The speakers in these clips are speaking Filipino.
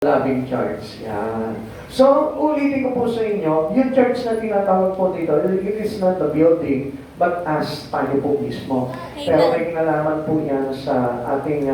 Loving Church. Yan. So, ulitin ko po sa inyo, yung church na tinatawag po dito, it is not the building, but as tayo po mismo. Pero may kinalaman po yan sa ating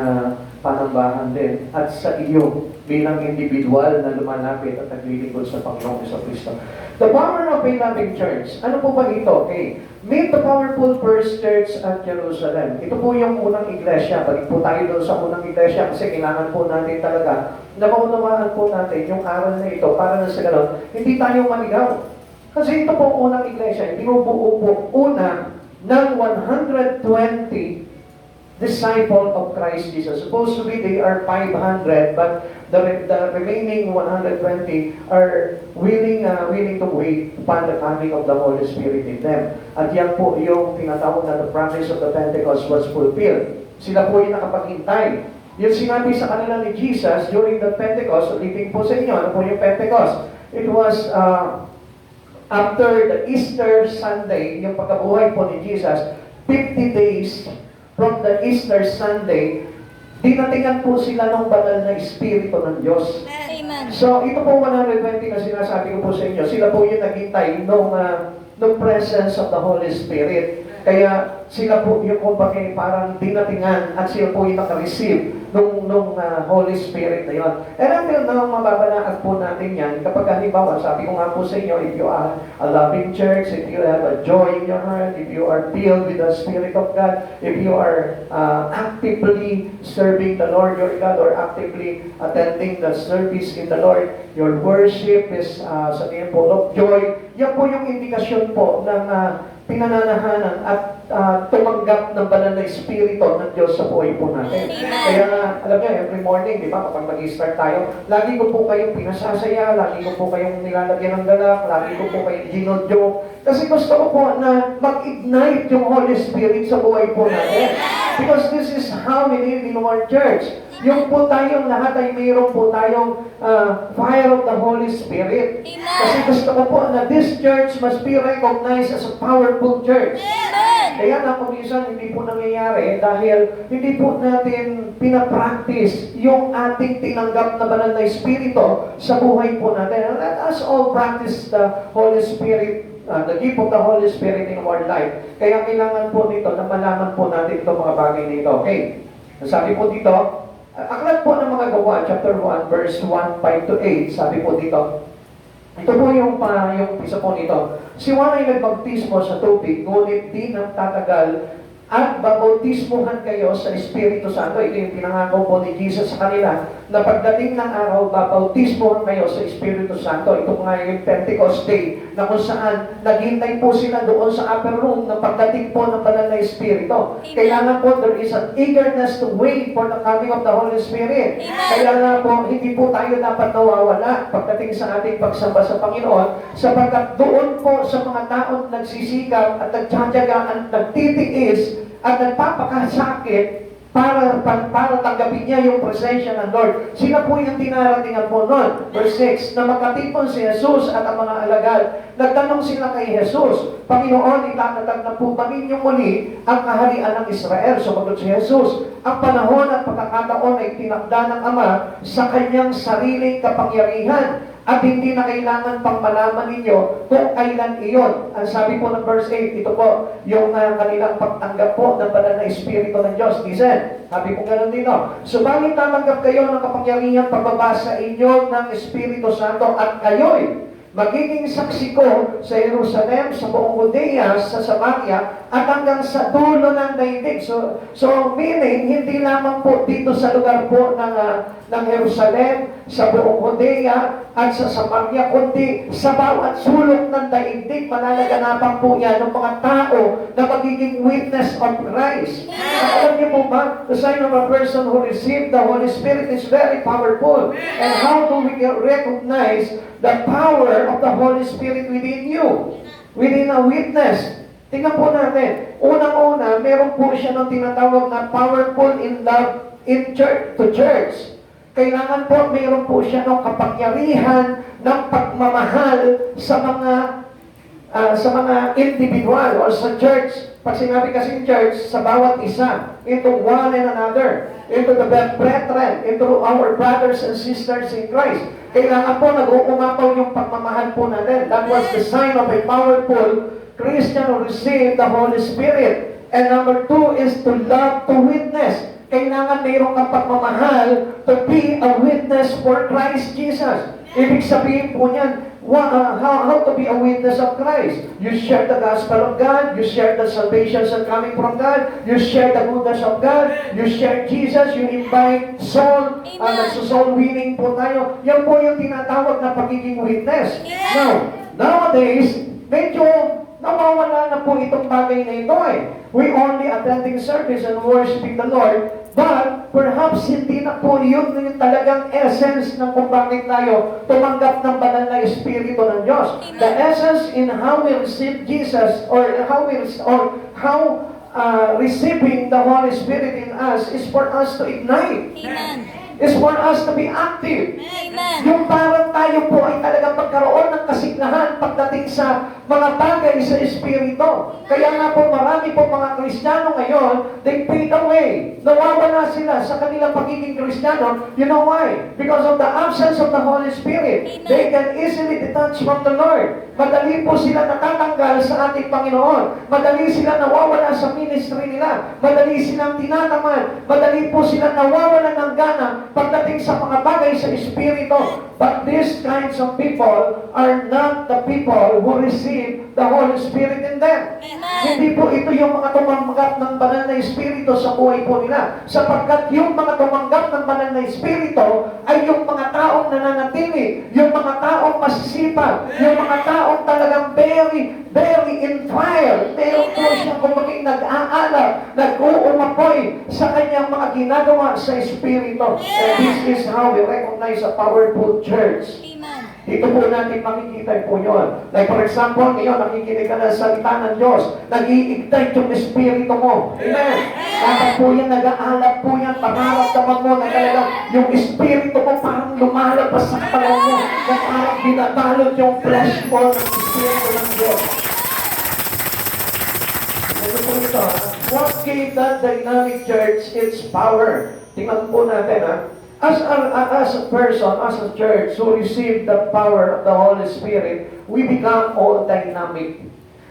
panambahan din at sa iyo bilang individual na lumalapit at naglilingkod sa Panginoong Kristo. The power of a loving church. Ano po ba ito? Okay. Meet the powerful first church at Jerusalem. Ito po yung unang iglesia. Balik po tayo doon sa unang iglesia kasi kailangan po natin talaga na maunawaan po natin yung aral na ito para na sa ganon, hindi tayo maligaw. Kasi ito po unang iglesia. Binubuo po una ng 120 disciple of Christ Jesus. Supposedly they are 500, but the remaining 120 are willing to wait upon the coming of the Holy Spirit in them. At yan po yung tinatawag na the promise of the Pentecost was fulfilled. Sila po yung nakapaghintay. Yung sinabi sa kanila ni Jesus during the Pentecost, ulitin po sa inyo, ano po yung Pentecost? It was after the Easter Sunday, yung pagkabuhay po ni Jesus, 50 days from the Easter Sunday, dinatingan po sila ng banal na Espiritu ng Diyos. Amen. So, ito po 120 na sinasabi ko po sa inyo, sila po yung naghintay ng presence of the Holy Spirit. Kaya sila po yung kumbaga parang dinatingan at sila po yung naka-receive nung Holy Spirit na yun. And until now, mababanaag po natin yan kapag halimbawa, sabi ko nga po sa inyo, if you are a loving church, if you have a joy in your heart, if you are filled with the Spirit of God, if you are actively serving the Lord your God or actively attending the service in the Lord, your worship is sabihin po of joy, yan po yung indikasyon po ng pinananahanan at tumanggap ng banal na Espiritu ng Diyos sa buhay po natin. Kaya alam niyo, every morning, di ba, kapag mag-start tayo, lagi ko po kayong pinasasaya, lagi ko po kayong nilalagyan ng galak, lagi ko po kayong ginodyo. Kasi gusto ko po na mag-ignite yung Holy Spirit sa buhay po natin. Because this is how we live in our church. Yung po tayong lahat ay mayroon po tayong fire of the Holy Spirit. Kasi gusto ko po na this church must be recognized as a powerful church. Kaya na kung minsan hindi po nangyayari dahil hindi po natin pinapractice yung ating tinanggap na banal na Espiritu sa buhay po natin. Let us all practice the Holy Spirit, the gift of the Holy Spirit in our life. Kaya kailangan po nito na malaman po natin itong mga bagay nito. Okay? Sabi po dito, aklat po ng mga Gawa, chapter 1, verse 1, 5 to 8, sabi po dito, ito po yung isa po nito. Si Juan ay nagbaptismo sa tubig, ngunit di nagtatagal at babautismuhan kayo sa Espiritu Santo. Ito yung pinangako po ni Jesus sa kanila, na pagdating ng araw, babautismuhan kayo sa Espiritu Santo. Ito nga yung Pentecost Day, na kung saan naghintay po sila doon sa upper room na pagdating po ng banal na Espiritu. Kailangan po, there is an eagerness to wait for the coming of the Holy Spirit. Kaya nga po, hindi po tayo dapat nawawala pagdating sa ating pagsamba sa Panginoon, sapagkat doon po sa mga taong nagsisikap at nagtsatsaga at nagtitiis at nagpapakasakit para tanggapin niya yung presensya ng Lord. Sila po yung dinaratingan po noon. Verse 6, na magkatipon si Jesus at ang mga alagad. Nagtanong sila kay Jesus, Panginoon, itatatag na po ba ninyong muli ang kaharian ng Israel? Sumagot si Jesus, ang panahon at pagkakataon ay tinakda ng Ama sa kanyang sariling kapangyarihan at hindi na kailangan pang malaman ninyo kung kailan iyon. Ang sabi po ng verse 8, ito po yung kanilang pagtanggap po ng banal na Espiritu ng Diyos. Listen, sabi po ganun dito, subalit tatanggap kayo ng kapangyarihan pagbaba sa inyo ng Espiritu Santo at kayo'y magiging saksi ko sa Jerusalem, sa buong Judea, sa Samaria, at hanggang sa dulo ng daigdig. So meaning, hindi lamang po dito sa lugar po ng Jerusalem, sa buong Judea, at sa Samaria, kundi sa bawat sulok ng daigdig, malalaganapan po yan ng mga tao na magiging witness of Christ. Alam niyo po ba, the sign of a person who received the Holy Spirit is very powerful. And how do we recognize the power of the Holy Spirit within you? Within a witness. Tingnan po natin. Unang-una, meron po siya ng tinatawag na powerful in love in church to church. Kailangan po, meron po siya ng kapangyarihan ng pagmamahal sa mga sa mga individual or sa church. Pag sinabi kasing church, sa bawat isa, into one and another, into the brethren, into our brothers and sisters in Christ. Kailangan po nag-uumapaw yung pagmamahal po natin. That was the sign of a powerful Christian who received the Holy Spirit. And number 2 is to love to witness. Kailangan mayroon kang pagmamahal to be a witness for Christ Jesus. Ibig sabihin po niyan, how to be a witness of Christ. You share the gospel of God, you share the salvation that's coming from God, you share the goodness of God, you share Jesus, you invite soul, soul winning po tayo. Yan po yung tinatawag na pagiging witness. Now, nowadays, medyo nawawala na po itong bagay na ito eh. We only attending service and worshiping the Lord, but perhaps hindi na po yun yung talagang essence ng kung bakit tayo tumanggap ng banal na Espiritu ng Diyos. The essence in how we receive Jesus or how receiving the Holy Spirit in us is for us to ignite. Amen. Is for us to be active. Amen. Yung parang tayo po ay talagang magkaroon ng kasignahan pagdating sa mga bagay sa Espiritu. Kaya nga po marami po mga Kristiyano ngayon, they fade away. Nawawala sila sa kanilang pagiging Kristiyano. You know why? Because of the absence of the Holy Spirit. Amen. They can easily detach from the Lord. Madali po sila natatanggal sa ating Panginoon. Madali sila nawawala sa ministry nila. Madali silang tinatamad. Madali po sila nawawala ng gana pagdating sa mga bagay sa Espiritu. But these kinds of people are not the people who receive the Holy Spirit in them. Amen. Hindi po ito yung mga tumanggap ng banal na Espiritu sa buhay po nila. Sapagkat yung mga tumanggap ng banal na Espiritu ay yung mga taong nananatili, yung mga taong masisipag, yung mga taong talagang very in fire. Meron po siyang kumaging nag-aalap, nag-uumapoy sa kanyang mga ginagawa sa Espiritu. And this is how we recognize a powerful church. Amen. Dito po natin makikita po yun. Like for example, ngayon nakikinig ka ng salita ng Diyos, nag-i-ignite yung Espiritu mo. Amen. Dapat po yan, nag-aalap po yan, pangaramdaman mo na talagang yung Espiritu mo parang lumalabas sa katawan mo, na parang binabalot yung flesh mo ng Espiritu ng Diyos. Ito po ito, what gave that dynamic church its power? Tingnan po natin ha. As a person, as a church who received the power of the Holy Spirit, we become all dynamic.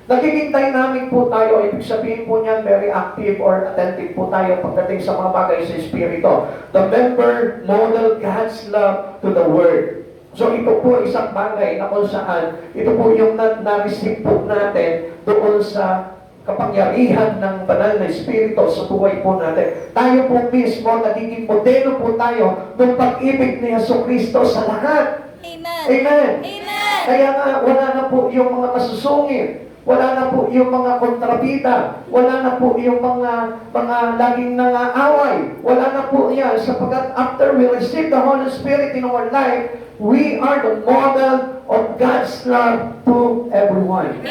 Nagiging dynamic po tayo, ibig sabihin po niyan, very active or attentive po tayo pagdating sa mga bagay sa Espiritu. The member model God's love to the Word. So ito po isang bagay na kung saan, ito po yung na-receive po natin doon sa kapangyarihan ng banal na Espiritu sa buhay po natin. Tayo po mismo, nagiging modelo po tayo ng pag-ibig ni Jesucristo sa lahat. Amen. Amen. Amen. Kaya nga, wala na po yung mga masusungit. Wala na po yung mga kontrabida. Wala na po yung mga laging nangaaway. Wala na po yan. Sapagkat after we receive the Holy Spirit in our life, we are the model of God's love to everyone.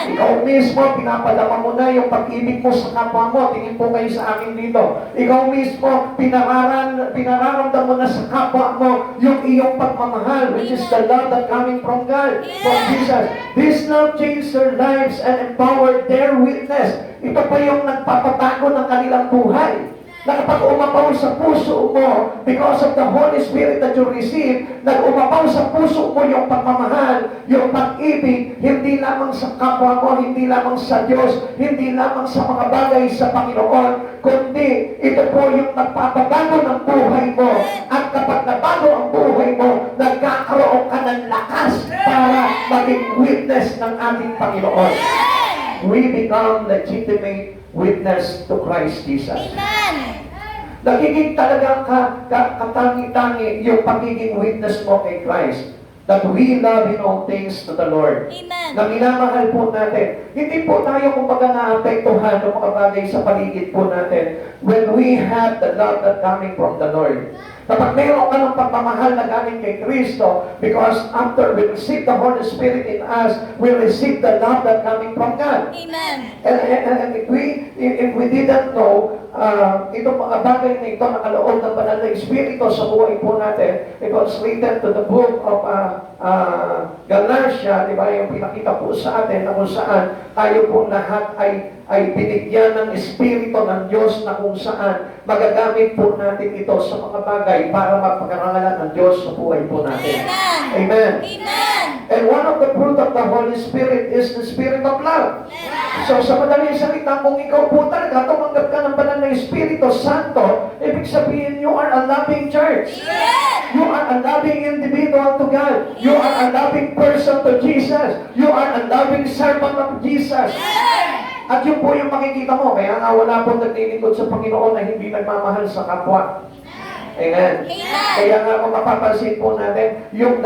Ikaw mismo, pinapadama mo na yung pag-ibig mo sa kapwa mo. Tingin po kayo sa akin dito. Ikaw mismo, pinararamdam mo na sa kapwa mo yung iyong pagmamahal, which is the love that coming from God, from Jesus. This love changed their lives and empowered their witness. Ito pa yung nagpapatago ng kanilang buhay. Na kapag umapaw sa puso mo, because of the Holy Spirit that you receive, nag-umapaw sa puso mo yung pagmamahal, yung pag-ibig, hindi lamang sa kapwa mo, hindi lamang sa Diyos, hindi lamang sa mga bagay sa Panginoon, kundi ito po yung nagpapabago ng buhay mo. At kapag nabago ang buhay mo, nagkakaroon ka ng lakas para maging witness ng ating Panginoon. We become legitimate witness to Christ Jesus. Amen. Nagiging talagang katangi-tangi yung pagiging witness mo kay Christ. That we love in all things to the Lord. Amen. Na minamahal po natin. Hindi po tayo kumbaga naapektuhan ng mga bagay sa paligid po natin when we have the love that coming from the Lord. Kapag mayroon ka ng pagmamahal na galing kay Kristo, because after we receive the Holy Spirit in us, we receive the love that coming from God. Amen. And if we didn't know, itong mga bagay na ito nakaloob ng banal na Espiritu sa buhay po natin, it was written to the book of Galatia, di ba, yung pinakita po sa atin na kung saan tayo po lahat ay binigyan ng Espiritu ng Diyos na kung saan magagamit po natin ito sa mga bagay para mapagkarangalan ng Diyos sa buhay po natin. Amen. Amen. Amen. And one of the fruit of the Holy Spirit is the Spirit of love. So sa madaling salita, kung ikaw po talaga tumanggap ka ng banal na Espiritu Santo, ibig sabihin you are a loving church. You are a loving individual to God. You are a loving person to Jesus. You are a loving servant of Jesus. At yun po yung makikita mo. Kaya nga wala pong naglilingkod sa Panginoon na hindi nagmamahal sa kapwa. Amen. Kaya nga kung mapapansin po natin, yung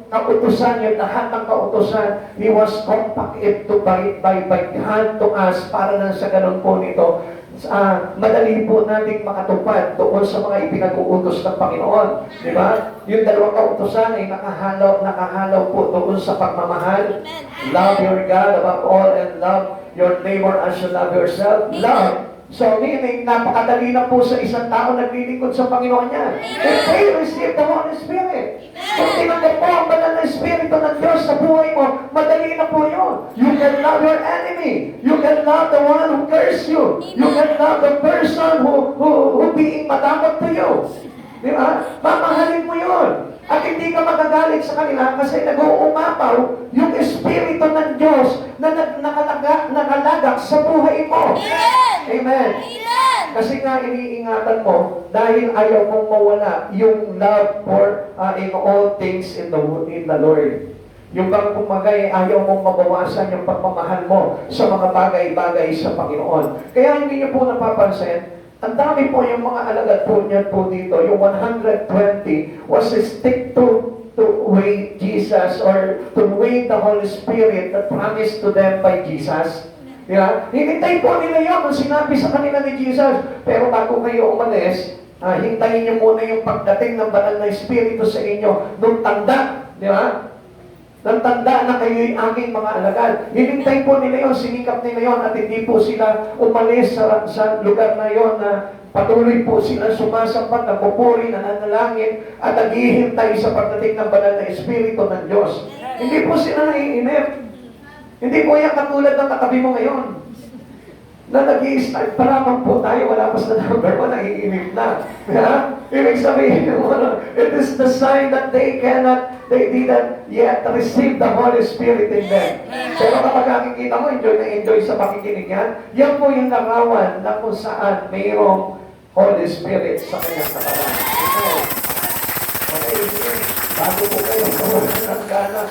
kautusan, yung lahat ng kautusan, He was compacted to by God to us para lang sa ganun po nito. Madali po nating makatupad doon sa mga ipinag-uutos ng Panginoon. Di ba? Yung dalawang kautusan ay nakahalaw po doon sa pagmamahal. Love your God above all and love your neighbor as you love yourself. Love. So, meaning, napakadali na po sa isang tao naglilingkod sa Panginoon niya. If they receive the Holy Spirit. Kung tinanggap mo ang banal na Espiritu ng Diyos sa buhay mo, madali na po yun. You can love your enemy. You can love the one who curses you. You can love the person who being madamot to you. Di ba? Mamahalin mo yun. At hindi ka magagalit sa kanila kasi nag-uumapaw yung Espiritu ng Diyos na nakalagak sa buhay mo. Amen. Amen. Kasi nga iniingatan mo dahil ayaw mong mawala yung love for in all things in the Lord. Yung bang kumagay, ayaw mong mabawasan yung pagmamahal mo sa mga bagay-bagay sa Panginoon. Kaya hindi niyo po napapansin, ang dami po yung mga alagad po niyan po dito, yung 120 was stick to wait Jesus or to wait the Holy Spirit that promised to them by Jesus. Diba? Hinintay po nila yun kung sinabi sa kanila ni Jesus. Pero bago kayo umalis, hintayin niyo muna yung pagdating ng banal na Espiritu sa inyo nung tanda. Di ba? Nang tanda na kayo'y aking mga alagad. Hinintay po nila yun, sinikap nila yun, at hindi po sila umalis sa lugar na yon na patuloy po sila sumasampat, nagpupuri, nananalangin, at naghihintay sa pagdating ng banal na Espiritu ng Diyos. Hindi po sila naiinip. Hindi po yan katulad ng katabi mo ngayon. Na nag-i-start pa lamang po tayo, wala pa sa number 1, naiinip na. Ibig sabihin, it is the sign that they didn't yet receive the Holy Spirit in them. Pero kapag nakikita mo, enjoy na enjoy sa pakikinig yan po yung larawan na kung saan mayroong Holy Spirit sa kanyang katawan. Okay, bago po kayo kawalan ng gana,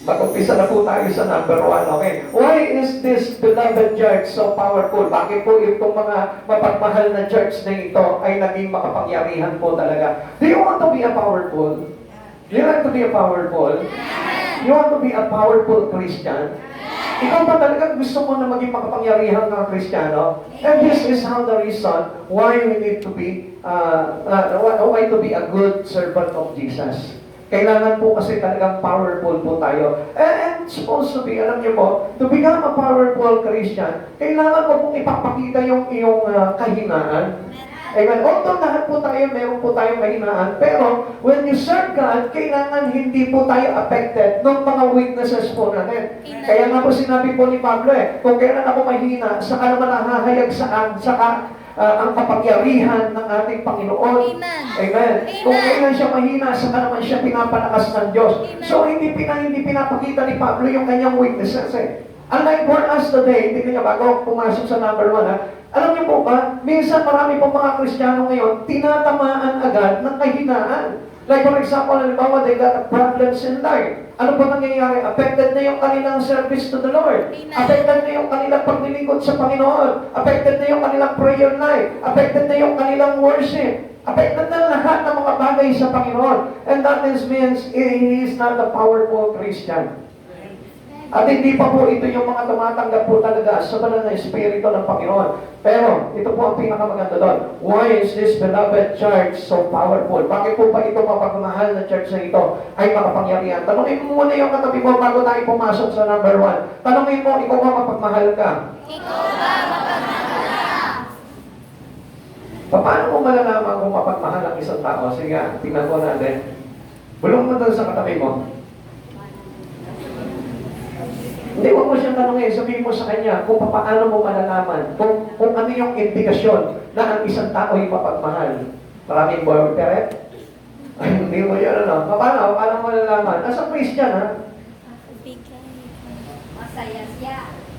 mag-umpisa na po tayo sa number 1, okay? Why is this beloved church so powerful? Bakit po itong mga mapagmahal na church na ito ay naging makapangyarihan po talaga? Do you want to be a powerful? Do you want to be a powerful? You want to be a powerful Christian? Ikaw ba talaga gusto mo na maging makapangyarihan ng Kristiyano? And this is how the reason why we need to be, why to be a good servant of Jesus. Kailangan po kasi talagang powerful po tayo. And supposed to be, alam niyo po, to become a powerful Christian, kailangan mo pong ipapakita yung iyong kahinaan. Amen. Although lahat po tayo, meron po tayong kahinaan, pero when you serve God, kailangan hindi po tayo affected ng mga weaknesses po natin. Kaya nga po sinabi po ni Pablo kung kailan ako mahina, saka naman nahahayag saka ang kapangyarihan ng ating Panginoon. Amen. Kung kailan siya mahina, saka naman siya pinapalakas ng Diyos. So, hindi pinapakita ni Pablo yung kanyang weaknesses Unlike for us today, hindi niya bago pumasok sa number 1 alam niyo po ba, minsan marami pong mga Kristiyano ngayon, tinatamaan agad ng kahinaan. Like for example, halimbawa, they got problems in life. Ano po nangyayari? Affected na yung kanilang service to the Lord. Affected na yung kanilang paglilingkod sa Panginoon. Affected na yung kanilang prayer life. Affected na yung kanilang worship. Affected na lahat ng mga bagay sa Panginoon. And that means he is not a powerful Christian. At hindi pa po ito yung mga tumatanggap po talaga sa banal na Espiritu ng Panginoon. Pero, ito po ang pinakamaganda doon. Why is this beloved church so powerful? Bakit po ba ito mapagmahal na church na ito ay makapangyarihan? Tanungin mo muna yung katabi mo bago tayo pumasok sa number 1. Tanungin mo, ikaw ba mapagmahal ka? Paano mo malalaman kung mapagmahal ang isang tao? Sige, tingnan mo natin. Bulong mo doon sa katabi mo. Hindi, huwag mo siyang tanongin. Sabihin mo sa kanya kung paano mo malalaman, kung ano yung indikasyon na ang isang tao ay mapagmahal. Maraming boyfriend? Ay, hindi mo yun, ano? Paano mo malalaman? As a Christian, ha? Masaya siya.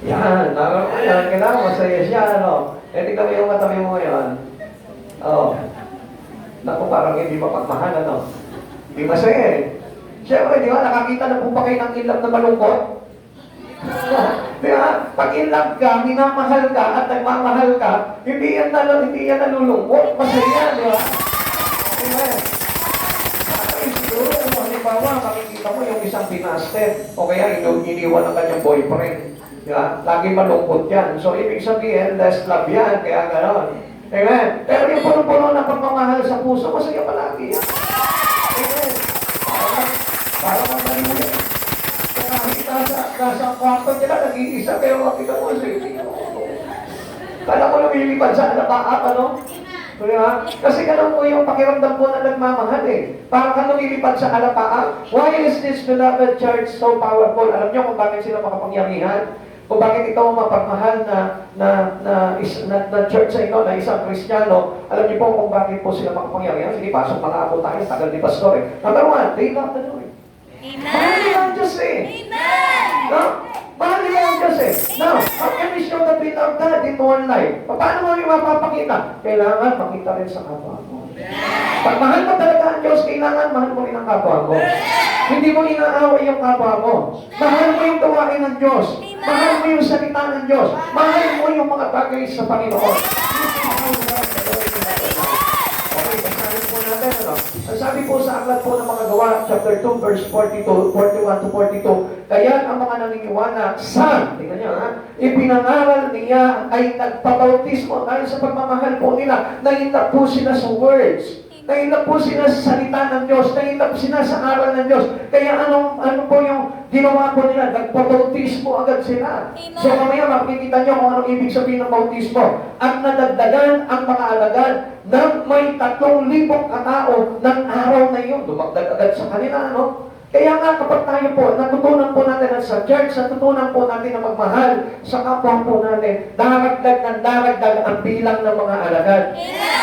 Yan, kailangan masaya siya, ano? Tingnan mo yung katabi mo ngayon. Oo. Naku, parang hindi mapagmahal, ano? Hindi masaya, eh. Siyempre, di ba, nakakita na po ba kayo ng inlove na malungkot? Di ba? Pag in love ka, minamahal ka, at nagmamahal ka, hindi yan nalulungkot. Masaya, di ba? Amen. Ay, siguro, kung halimbawa, makikita mo yung isang pinasted, o kaya iniwan ang kanyang boyfriend. Di ba? Lagi malungkot yan. So, ibig sabihin, less love yan, kaya gano'n. Amen. Pero yung puno-puno na pagmamahal sa puso, masaya palagi yan. Amen. Para magaling mo yan. Nasa kwarto nila, nag-iisa, pero makita mo sa iyo. Kala ko lumilipad sa alapaap, ano? Diba? Kasi ganun po yung pakiramdam po na nagmamahal eh. Parang ka lumilipad sa alapaap. Why is this beloved church so powerful? Alam niyo kung bakit sila makapangyarihan? Kung bakit ikaw mapagmahal na church sa ito, na isang Kristiyano, alam niyo po kung bakit po sila makapangyarihan? Sige, pasok mga ako tayo, tagal ni Pastor eh. Number 1, they love the Lord. Amen. Mahal nila ang Diyos eh. Amen. No? Mahal nila ang Diyos eh. Now, how can we show that we love God in our life? Paano mo yung mapapakita? Kailangan makita rin sa kapwa mo. Pag mahal mo talaga ang Diyos, kailangan mahal mo rin ang kapwa mo. Hindi mo inaaway yung kapwa mo. Mahal mo yung gawain ng Diyos. Mahal mo yung salita ng Diyos. Mahal mo yung mga bagay sa Panginoon. Okay, basahin po natin, ano? Ang sabi po sa aklat po ng mga gawa, chapter 2, verse 42, 41 to 42, kaya ang mga naniniwala sa, tingnan niyo ha, ipinangaral niya ay nagpabautismo dahil sa pagmamahal po nila, nainlap po sila sa words, nainlap po sila sa salita ng Diyos, nainlap sila sa aral ng Diyos. Kaya ano po yung ginawa po nila? Nagpabautismo agad sila. So mamaya makikita niyo kung anong ibig sabihin ng bautismo. At nadagdagan ang mga alagad ng may 3,000 katao ng araw na iyon. Dumagdag agad sa kanila, ano? Kaya nga kapag tayo po, natutunan po natin sa church, natutunan po natin na magmahal sa kapwa po natin, daragdag ng daragdag ang bilang ng mga alagad.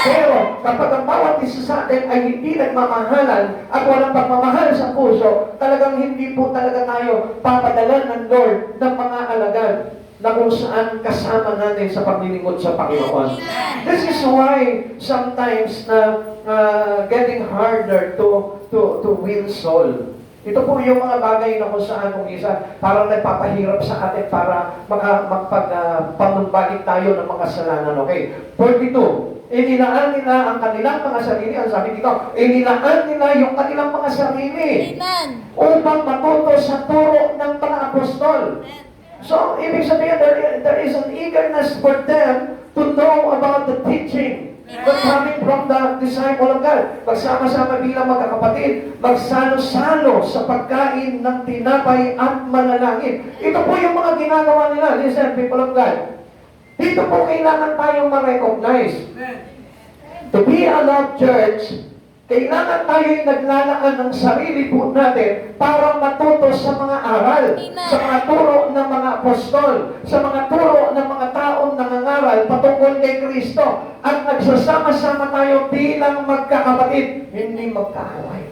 Pero kapag ang bawat isa sa atin ay hindi nagmamahalan at walang pagmamahal sa puso, talagang hindi po talaga tayo papadalan ng Lord ng mga alagad na kung saan kasama natin sa paglilingkod sa Panginoon. This is why sometimes getting harder to win soul. Ito po yung mga bagay na kung saan kung isa parang nagpapahirap sa atin para magpagpanumbalik tayo ng mga kasalanan. Okay. 42. Inilaan nila ang kanilang mga sarili. Ang sabi dito, inilaan nila yung kanilang mga sarili. Amen. Upang matuto sa turo ng mga apostol. So, ibig sabihin, there is an eagerness for them to know about the teaching but coming from the disciple of God. Magsama-sama bilang magkakapatid, magsalo-salo sa pagkain ng tinapay at manalangin. Ito po yung mga ginagawa nila. Listen, people of God. Dito po kailangan tayong ma-recognize. To be a love church, kailangan tayo'y naglalaan ng sarili po natin para matuto sa mga aral, sa mga turo ng mga apostol, sa mga turo ng mga taong nangangaral patungkol kay Kristo, at nagsasama-sama tayo bilang magkakapatid, hindi magkaaway.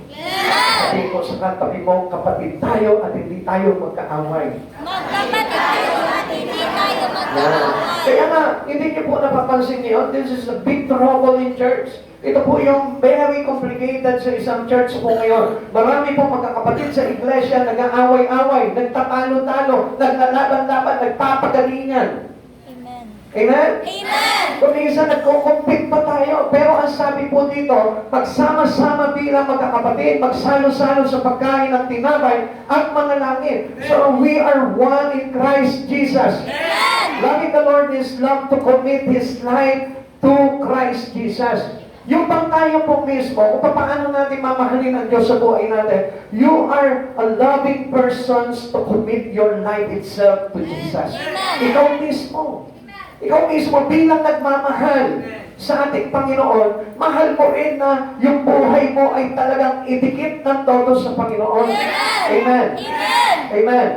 Sabi ko sa katabi mo, kapatid tayo at hindi tayo magkaaway. Magkapatid tayo at hindi tayo magkaaway. Kaya nga, hindi niyo po napapansin niyo, this is a big trouble in church. Ito po yung very complicated sa isang church po ngayon. Marami po magkakapatid sa iglesia, nag-aaway-away, nagtatalo-talo, naglalaban-laban, nagpapagalingan. Amen. Amen? Amen. Kung minsan nagko-compete pa tayo, pero ang sabi po dito, magsama-sama bilang magkakapatid, magsalo-salo sa pagkain ng tinapay at mga langit. So we are one in Christ Jesus. Loving the Lord is love to commit His life to Christ Jesus. Yung bang tayo po mismo, kung paano natin mamahalin ang Diyos sa buhay natin, you are a loving persons to commit your life itself to Jesus. Ikaw mismo bilang nagmamahal sa ating Panginoon, mahal mo rin na yung buhay mo ay talagang idikit ng todo sa Panginoon. Amen. Amen.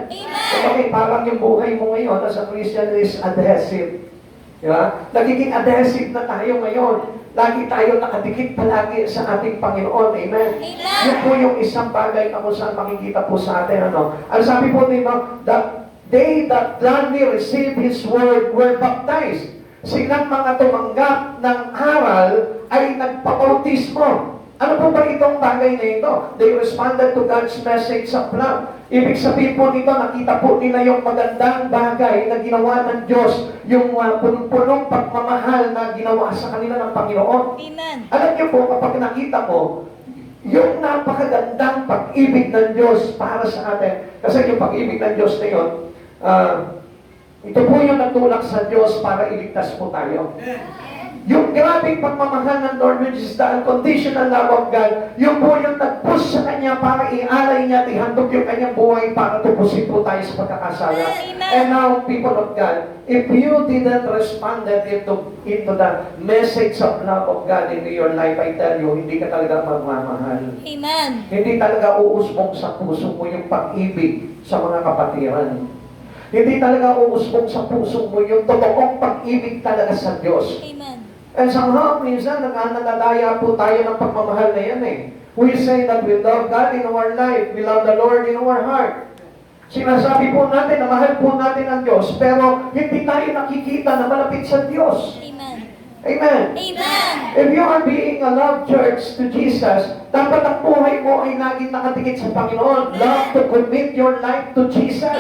Okay, parang yung buhay mo ngayon as a Christian is adhesive. Diba? Nagiging adhesive na tayo ngayon. Lagi tayo nakadikit palagi sa ating Panginoon. Amen. Yun po yung isang bagay na kung saan makikita po sa atin. Ang sabi po nito, that they that gladly receive His word were baptized. Silang mga tumanggap ng aral ay nagpabautismo. Ano po ba itong bagay na ito? They responded to God's message of love. Ibig sabihin po nito, nakita po nila yung magandang bagay na ginawa ng Diyos, yung punong-punong pagmamahal na ginawa sa kanila ng Panginoon. Amen. Alam niyo po, kapag nakita mo, yung napakagandang pag-ibig ng Diyos para sa atin, kasi yung pag-ibig ng Diyos na yun, ito po yung nagtulak sa Diyos para iligtas po tayo. Yung grabing pagmamahal ng Lord, which is the unconditional love of God, yung po yung nag-push sa Kanya para ialay niya at ihandog yung Kanyang buhay para tupusin po tayo sa pagkakasala. And now, people of God, if you didn't respond into the message of love of God into your life, I tell you, hindi ka talaga magmamahal. Amen. Hindi talaga uusbong sa puso mo yung pag-ibig sa mga kapatiran. Hindi talaga uusbong sa puso mo yung totoong pag-ibig talaga sa Diyos. Amen. And somehow, minsan, nangangalalaya po tayo ng pagmamahal na yan eh. We say that we love God in our life. We love the Lord in our heart. Sinasabi po natin na mahal po natin ang Diyos, pero hindi tayo nakikita na malapit sa Diyos. Amen. Amen. Amen. If you are being a love church to Jesus, dapat ang buhay mo ay laging nakadikit sa Panginoon. Love to commit your life to Jesus.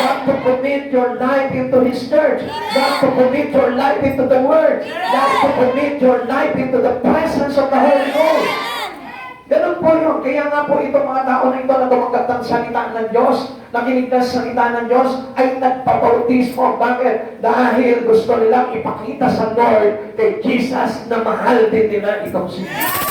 Love to commit your life into His church. Love to commit your life into the Word. Love to commit your life into the presence of the Holy Ghost. Ganun po yun. Kaya nga po itong mga tao na ito na tumanggap ng salita ng Diyos, nakinig ng salita ng Diyos, ay nagpabautismo. Bakit? Dahil gusto nilang ipakita sa Lord kay Jesus na mahal din nila itong si Jesus.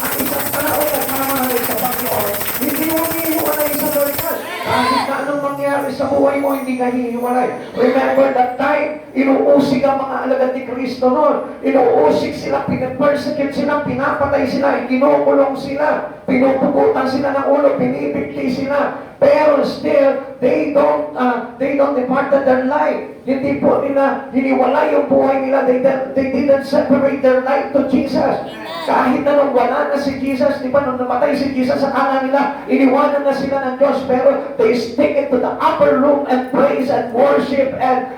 Ang isang tao nagmamahal sa Panginoon, hindi mo hihiwalay sa Lord ka. Kahit na anong mangyari sa buhay mo, hindi ka hihiwalay. Remember that time, inuusig ang mga alagad ni Kristo noon. Inuusig sila, pinapersecute sila, pinapatay sila, kinukulong sila, pinupugutan sila ng ulo, pinipikti sila. Pero still, they don't departed their life. Hindi po nila hiniwalay yung buhay nila. They didn't separate their life to Jesus. Kahit na nung wala na si Jesus, di ba, nung namatay si Jesus, akala nila, iniwanan na sila ng Diyos, pero they stick into the upper room and praise and worship and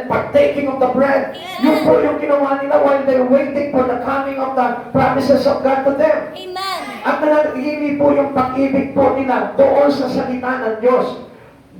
partaking of the bread. Yun po yung ginawa nila while they're waiting for the coming of the promises of God to them. Amen. At nanatili po yung pag-ibig po nila doon sa salita ng Diyos.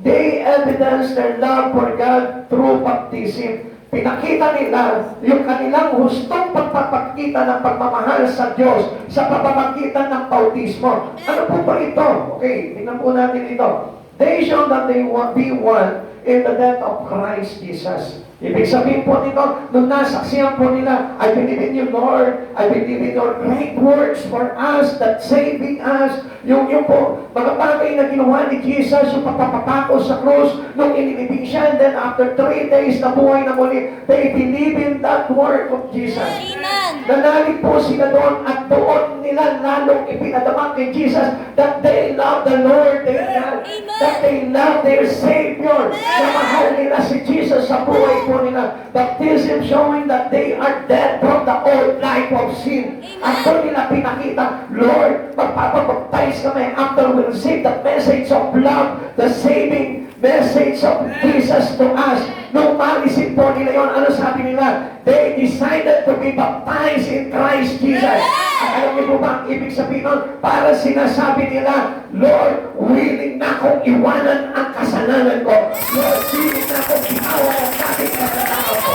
They evidence their love for God through baptism. Pinakita nila yung kanilang hustong pagpapakita ng pagmamahal sa Diyos sa pamamagitan ng bautismo. Ano po ba ito? Okay, tingnan po natin ito. They show that they will be one in the death of Christ Jesus. Ibig sabihin po nito, nung nasaksiyan po nila, I believe in you, Lord. I believe in your great works for us, that saving us. Yung po, mga bagay na ginawa ni Jesus, yung pagpapapako sa krus, nung inilibing siya, and then after 3 days na buhay na muli, they believe in that work of Jesus. Amen. Nanalig po sila doon at doon nila lalong ipinadama kay Jesus that they love the Lord their God, that they love their Savior, na mahal nila si Jesus sa buhay po nila. Baptism showing that they are dead from the old life of sin. At doon nila pinakita, Lord, magpapabaptize kami after we receive the message of love, the saving message of Jesus to us. Nung malisin po nila yun, ano sabi nila? They decided to be baptized in Christ Jesus. At alam niyo po ba ang ibig sabihin nun? Para sinasabi nila, Lord, willing na akong iwanan ang kasalanan ko. Lord, willing na akong ihawa ang aking kasalanan.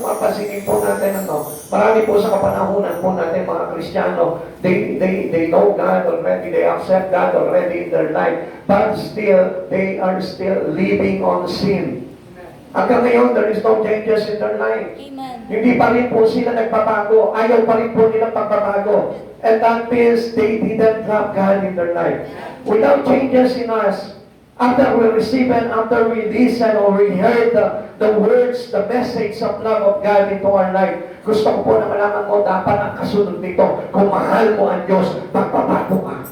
mapapansinin po natin, marami po sa kapanahunan po natin mga Kristiyano, they know God already, they accept God already in their life, but still, they are still living on sin. Hanggang ngayon, there is no changes in their life. Amen. Hindi pa rin po sila nagbabago. Ayaw pa rin po nila pagbabago. And that means they didn't love God in their life. Without changes in us, after we receive and after we listen or we heard the words, the message of love of God into our life, gusto ko po na malaman mo, dapat ang kasunod nito, kung mahal mo ang Diyos, magbabago ka.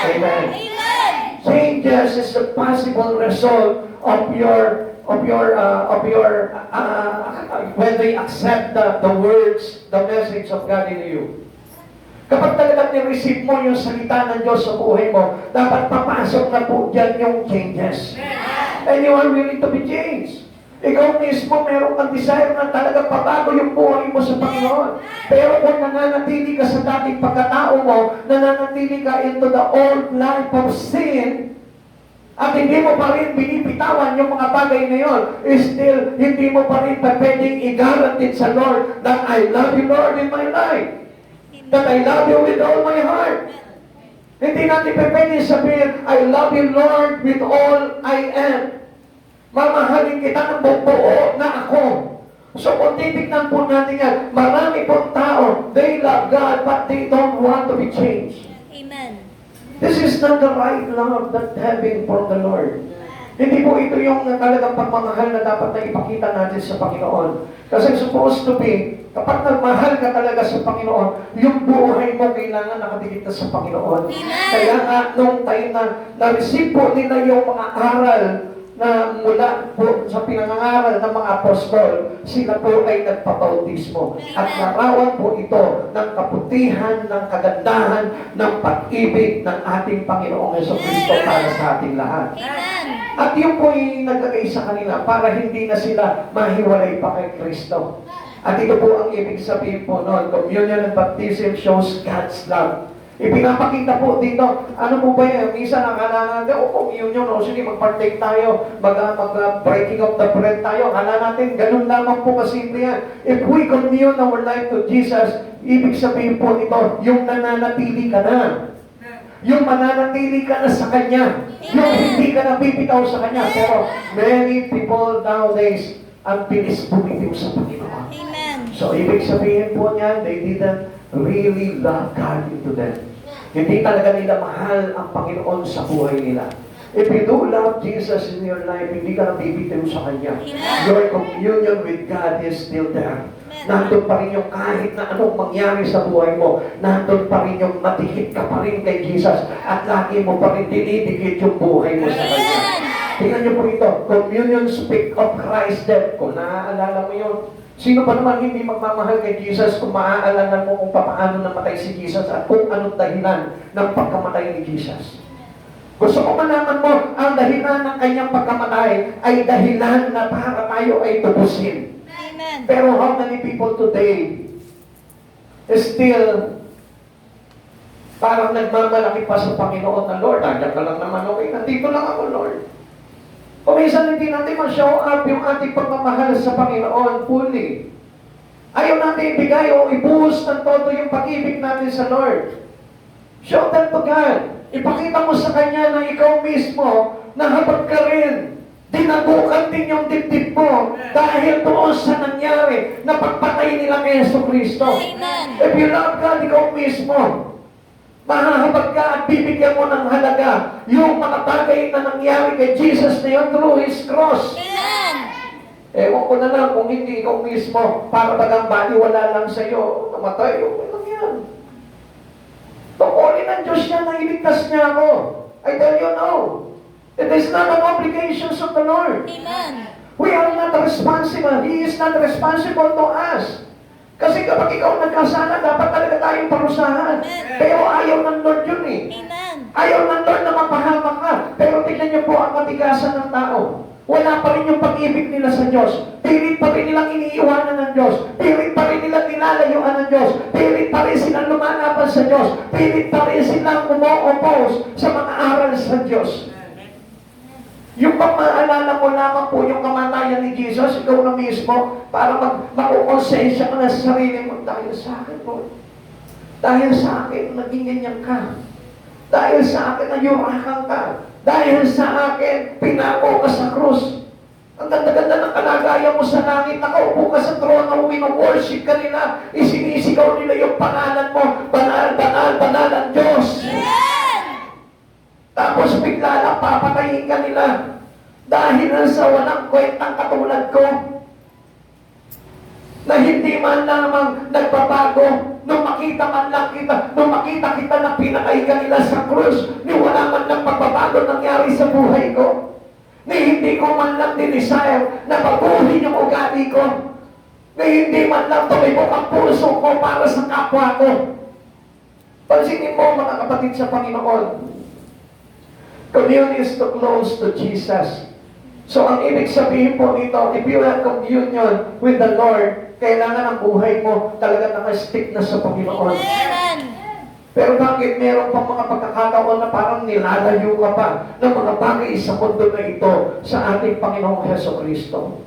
Amen. Amen. Changes is the possible result of your when they accept the words, the message of God in you. Kapag talagang ni-receive mo yung salita ng Diyos sa buhay mo, dapat papasok na po dyan yung changes. And you are willing to be changed. Ikaw mismo, meron kang desire na talagang pabago yung buhay mo sa Panginoon. Pero kung nananatili ka sa dating pagkatao mo, nananatili ka into the old life of sin, at hindi mo pa rin binibitawan yung mga bagay na yun, still, hindi mo pa rin pwedeng i-guarantee sa Lord that I love you, Lord, in my life. That I love you with all my heart. Hindi natin pwedeng sabihin, I love you, Lord, with all I am. Mamahalin kita ng buo na ako. So kung titignan po natin yan, marami pong tao, they love God, but they don't want to be changed. Amen. This is not the right love that having for the Lord. Hindi po ito yung talagang pagmamahal na dapat na ipakita natin sa Panginoon. Kasi supposed to be, kapag nagmahal ka talaga sa Panginoon, yung buhay mo kailangan nakadikit na sa Panginoon. Amen. Kaya nga, nung time na na-receive po nila yung mga aral na mula po sa pinangangaral ng mga apostol, sila po ay nagpabautismo. At larawan po ito ng kabutihan, ng kagandahan, ng pag-ibig ng ating Panginoong Jesucristo para sa ating lahat. Amen. At yun po yung naglagay sa kanila para hindi na sila mahiwalay pa kay Kristo. At ito po ang ibig sabihin po noon, communion and baptism shows God's love. Ipinapakita po dito, ano po ba yan? Minsan akala natin, communion, sige, mag-partake tayo, breaking of the bread tayo. Akala natin, ganun lamang po kasimple yan. If we commune our life to Jesus, ibig sabihin po nito, yung nananatili ka na. Yung mananatili ka na sa Kanya. Yung hindi ka na bibitaw sa Kanya. Pero many people nowadays, ang bilis bumitiw sa Panginoon. Amen. So, ibig sabihin po niya, they didn't really love God into them. Hindi talaga nila mahal ang Panginoon sa buhay nila. If you do love Jesus in your life, hindi ka nabibitiw sa Kanya. Your communion with God is still there. Nandun pa rin yung kahit na anong mangyari sa buhay mo, nandun pa rin yung matikit ka pa rin kay Jesus at lagi mo pa rin dinidikit yung buhay mo sa Kanya. Tingnan niyo po ito, communion speak of Christ's death. Kung naaalala mo yun, sino pa naman hindi magmamahal kay Jesus kung maaalala mo kung paano namatay si Jesus at kung anong dahilan ng pagkamatay ni Jesus? Gusto ko malaman mo, ang dahilan ng kanyang pagkamatay ay dahilan na para tayo ay tubusin. Amen. Pero how many people today still parang nagmamalaki pa sa Panginoon na Lord, nandiyan ka lang naman, okay, nandito lang ako, Lord. O minsan hindi natin ma-show up yung ating pagmamahal sa Panginoon fully. Ayaw natin ibigay o ibuhos ng todo yung pag-ibig natin sa Lord. Show that to God. Ipakita mo sa Kanya na ikaw mismo, nahabag ka rin. Dinagukan din yung dibdib mo dahil doon sa nangyari na pagpatay nila kay Jesucristo. Amen. If you love God, ikaw mismo, mahahabag ka at bibigyan mo ng halaga yung mga bagay na nangyari kay Jesus na yun through His cross. Amen. Ewan ko na lang kung hindi ikaw mismo, para bagang baliwala lang sa iyo, namatay, okay lang yan. Tukulin ng Diyos niya na iligtas niya ako. I tell you no. It is not an obligation of the Lord. Amen. We are not responsible. He is not responsible to us. Kasi kapag ikaw nagkasala, dapat talaga tayong parusahan. Pero ayaw ng Lord yun eh. Amen. Ayaw ng Lord na mapahamak ka. Pero tignan niyo po ang matigasan ng tao. Wala pa rin yung pag-ibig nila sa Diyos. Pilit pa rin nilang iniiwanan ng Diyos. Pilit pa rin nilang nilalayuan ng Diyos. Pilit pa rin silang lumalaban sa Diyos. Pilit pa rin silang umo-oppose sa mga aral sa Diyos. Yung bang maalala mo lamang po yung kamatayan ni Jesus, ikaw na mismo, para makukonsensya ka na sa sarili mo, dahil sa akin po. Dahil sa akin, naging ganyan ka. Dahil sa akin, nayurakan ka. Dahil sa akin, pinako ka sa krus. Ang ganda-ganda ng kalagayan mo sa langit, nakaupo ka sa trono, wino-worship ka nila, isinisigaw nila yung pangalan mo, banal, banal, banal ang Diyos. Tapos bigla lang papatayin ka nila dahil sa walang kwentang katulad ko na hindi man lamang nagbabago nung makita kita na pinakay ka nila sa krus, ni wala man lang pagbabago nangyari sa buhay ko, ni hindi ko man lang dinesire na baguhin yung ugali ko, ni hindi man lang tumibok ang puso ko para sa kapwa ko. Pansinin mo mga kapatid sa Panginoon, communion is to close to Jesus. So, ang ibig sabihin po nito, if you have communion with the Lord, kailangan ang buhay mo talaga naka-stick na sa Panginoon. Amen. Pero bakit meron pang mga pagkakataon na parang nilalayo ka pa ng mga bagay sa mundo na ito sa ating Panginoong Jesucristo?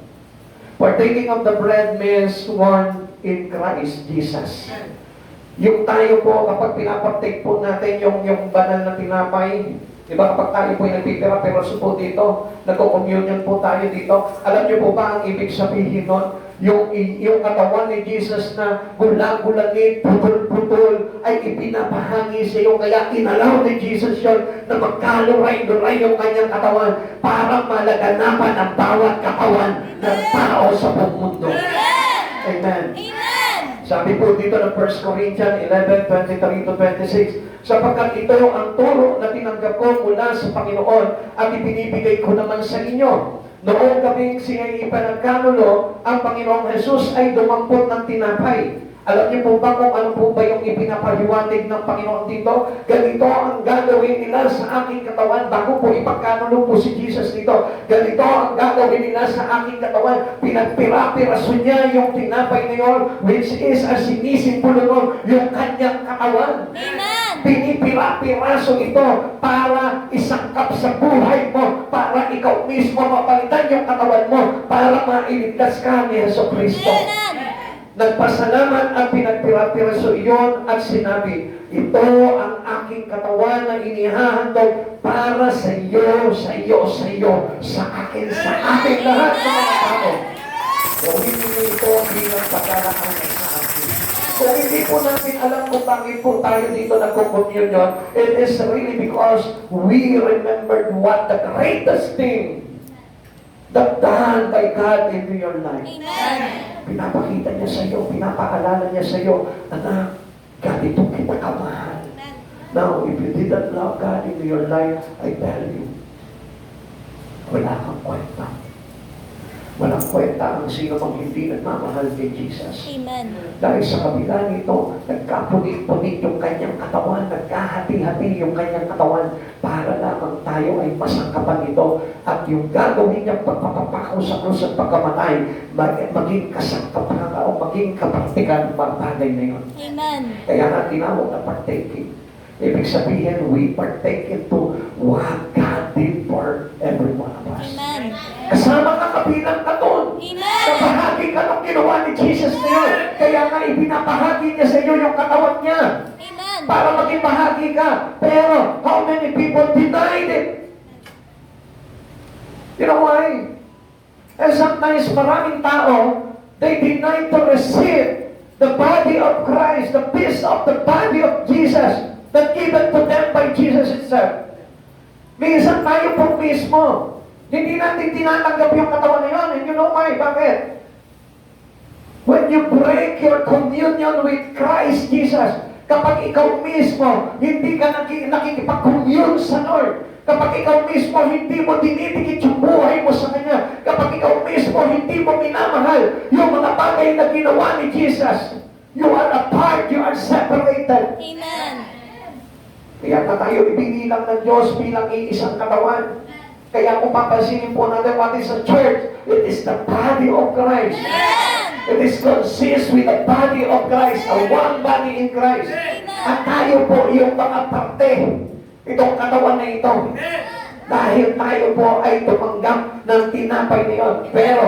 Partaking of the bread means one in Christ Jesus. Yung tayo po, kapag pinapartake po natin yung banal na tinapay, diba kapag tayo po ay nagtitira, pero po dito, nagko-communion po tayo dito. Alam niyo po ba ang ibig sabihin nun? Yung katawan ni Jesus na gulang-gulangin, putol-putol, ay ipinapahagi sa iyo. Kaya inalaw ni Jesus yun na magkaluray-luray yung kanyang katawan para malaganapan ang bawat katawan ng tao sa buong mundo. Amen. Amen. Sabi po dito ng 1 Corinthians 11:23-26, sapagkat ito ang turo na tinanggap ko mula sa Panginoon at ipinibigay ko naman sa inyo. Noong gabing siya ipanagkanulo, ang Panginoong Jesus ay dumampot ng tinapay. Alam niyo po ba kung ano po ba yung ipinapahiwatig ng Panginoon dito? Ganito ang gagawin nila sa aking katawan bago po ipagkanulo po si Jesus dito. Ganito ang gagawin nila sa aking katawan. Pinagpira-piraso niya yung tinapay na yun, which is a sinisimbolo nun, yung kanyang katawan. Amen. Pinipira-piraso ito para isangkap sa buhay mo, para ikaw mismo mapalitan yung katawan mo, para mailigtas ka ni Jesucristo. Amen. Nagpasalamat at pinagpira-piraso iyon at sinabi, ito ang aking katawan na inihahandog para sa iyo, sa iyo, sa iyo, sa akin, sa ating lahat ng mga tao. Gawin niyo ito bilang paglalaanan sa akin. Kung hindi po natin alam kung bakit po tayo dito nagko-communion, it is really because we remembered what the greatest thing that done by God into your life. Amen. Pinapakita niya sa iyo, pinapaalala niya sa iyo, anak, ganito kita kamahal. Now, if you didn't love God into your life, I tell you, wala kang kwenta. Walang kwenta ang sino mang hindi nagmamahal kay Jesus. Amen. Dahil sa kabila nito, nagkapunit-punit yung kanyang katawan, nagkahati-hati yung kanyang katawan para lamang tayo ay masangkapan nito at yung gagawin niyang pagpapapako sa krus at pagkamatay, maging kasangkapan ka o maging kapraktikan ng bagay na yun. Amen. Kaya nga tinawag na partaking. Ibig sabihin, we partake into what God did for every one of us. Amen. Kasama ka kabilang ka doon. Amen. Kapahagi ka ng ginawa ni Jesus na yun. Kaya nga ibinapahagi niya sa iyo yung katawan niya. Amen. Para maging bahagi ka. Pero, how many people denied it? You know why? And sometimes maraming tao, they deny to receive the body of Christ, the piece of the body of Jesus that given to them by Jesus itself. Minsan tayo po mismo, hindi natin tinatanggap yung katawan na yun. And you know why? Bakit? When you break your communion with Christ Jesus, kapag ikaw mismo hindi ka nakikipag-commune sa Lord, kapag ikaw mismo hindi mo dinidikit yung buhay mo sa Kanya, kapag ikaw mismo hindi mo minamahal yung mga bagay na ginawa ni Jesus, you are apart, you are separated. Amen. Kaya na tayo ibinilang ng Diyos bilang iisang katawan. Kaya kung papansinin po natin what is a church, it is the body of Christ. It is consists with the body of Christ, a one body in Christ. At tayo po yung mga parte, itong katawan na ito. dahil tayo po ay tumanggap ng tinapay na yun. Pero,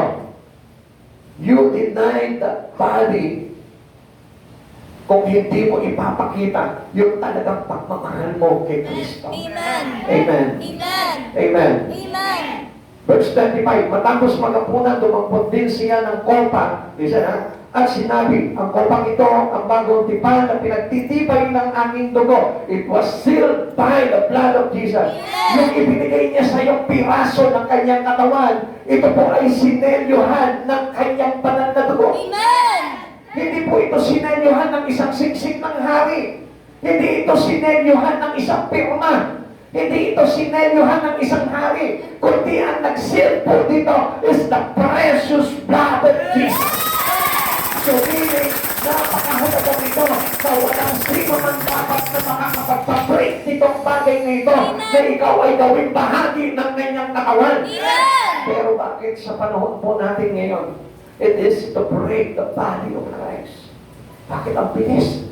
you denied the body kung hindi mo ipapakita yung talagang pagmamahal mo kay Kristo. Amen. Amen. Amen. Amen. Amen. Verse 25, matapos magapunan, dumampot din siya ng kopa, at sinabi, ang kopang ito, ang bagong tipan na pinagtitibay ng aking dugo. It was sealed by the blood of Jesus. Yung ibinigay niya sa iyong piraso ng kanyang katawan, ito po ay sinelyohan ng kanyang banal na dugo. Amen. Hindi po ito sinelyohan ng isang siksik ng hari. Hindi ito sinelyohan ng isang pirma. Hindi ito sinelyohan ng isang hari. Kundi ang nag-seal po dito is the precious blood of Jesus. So meaning, napakahalaga nito na walang sino man dapat na makakapagpabreak nitong bagay na ito na ikaw ay gawing bahagi ng kanyang katawan. Amen. Pero bakit sa panahon po natin ngayon, it is to break the body of Christ. Bakit ang bilis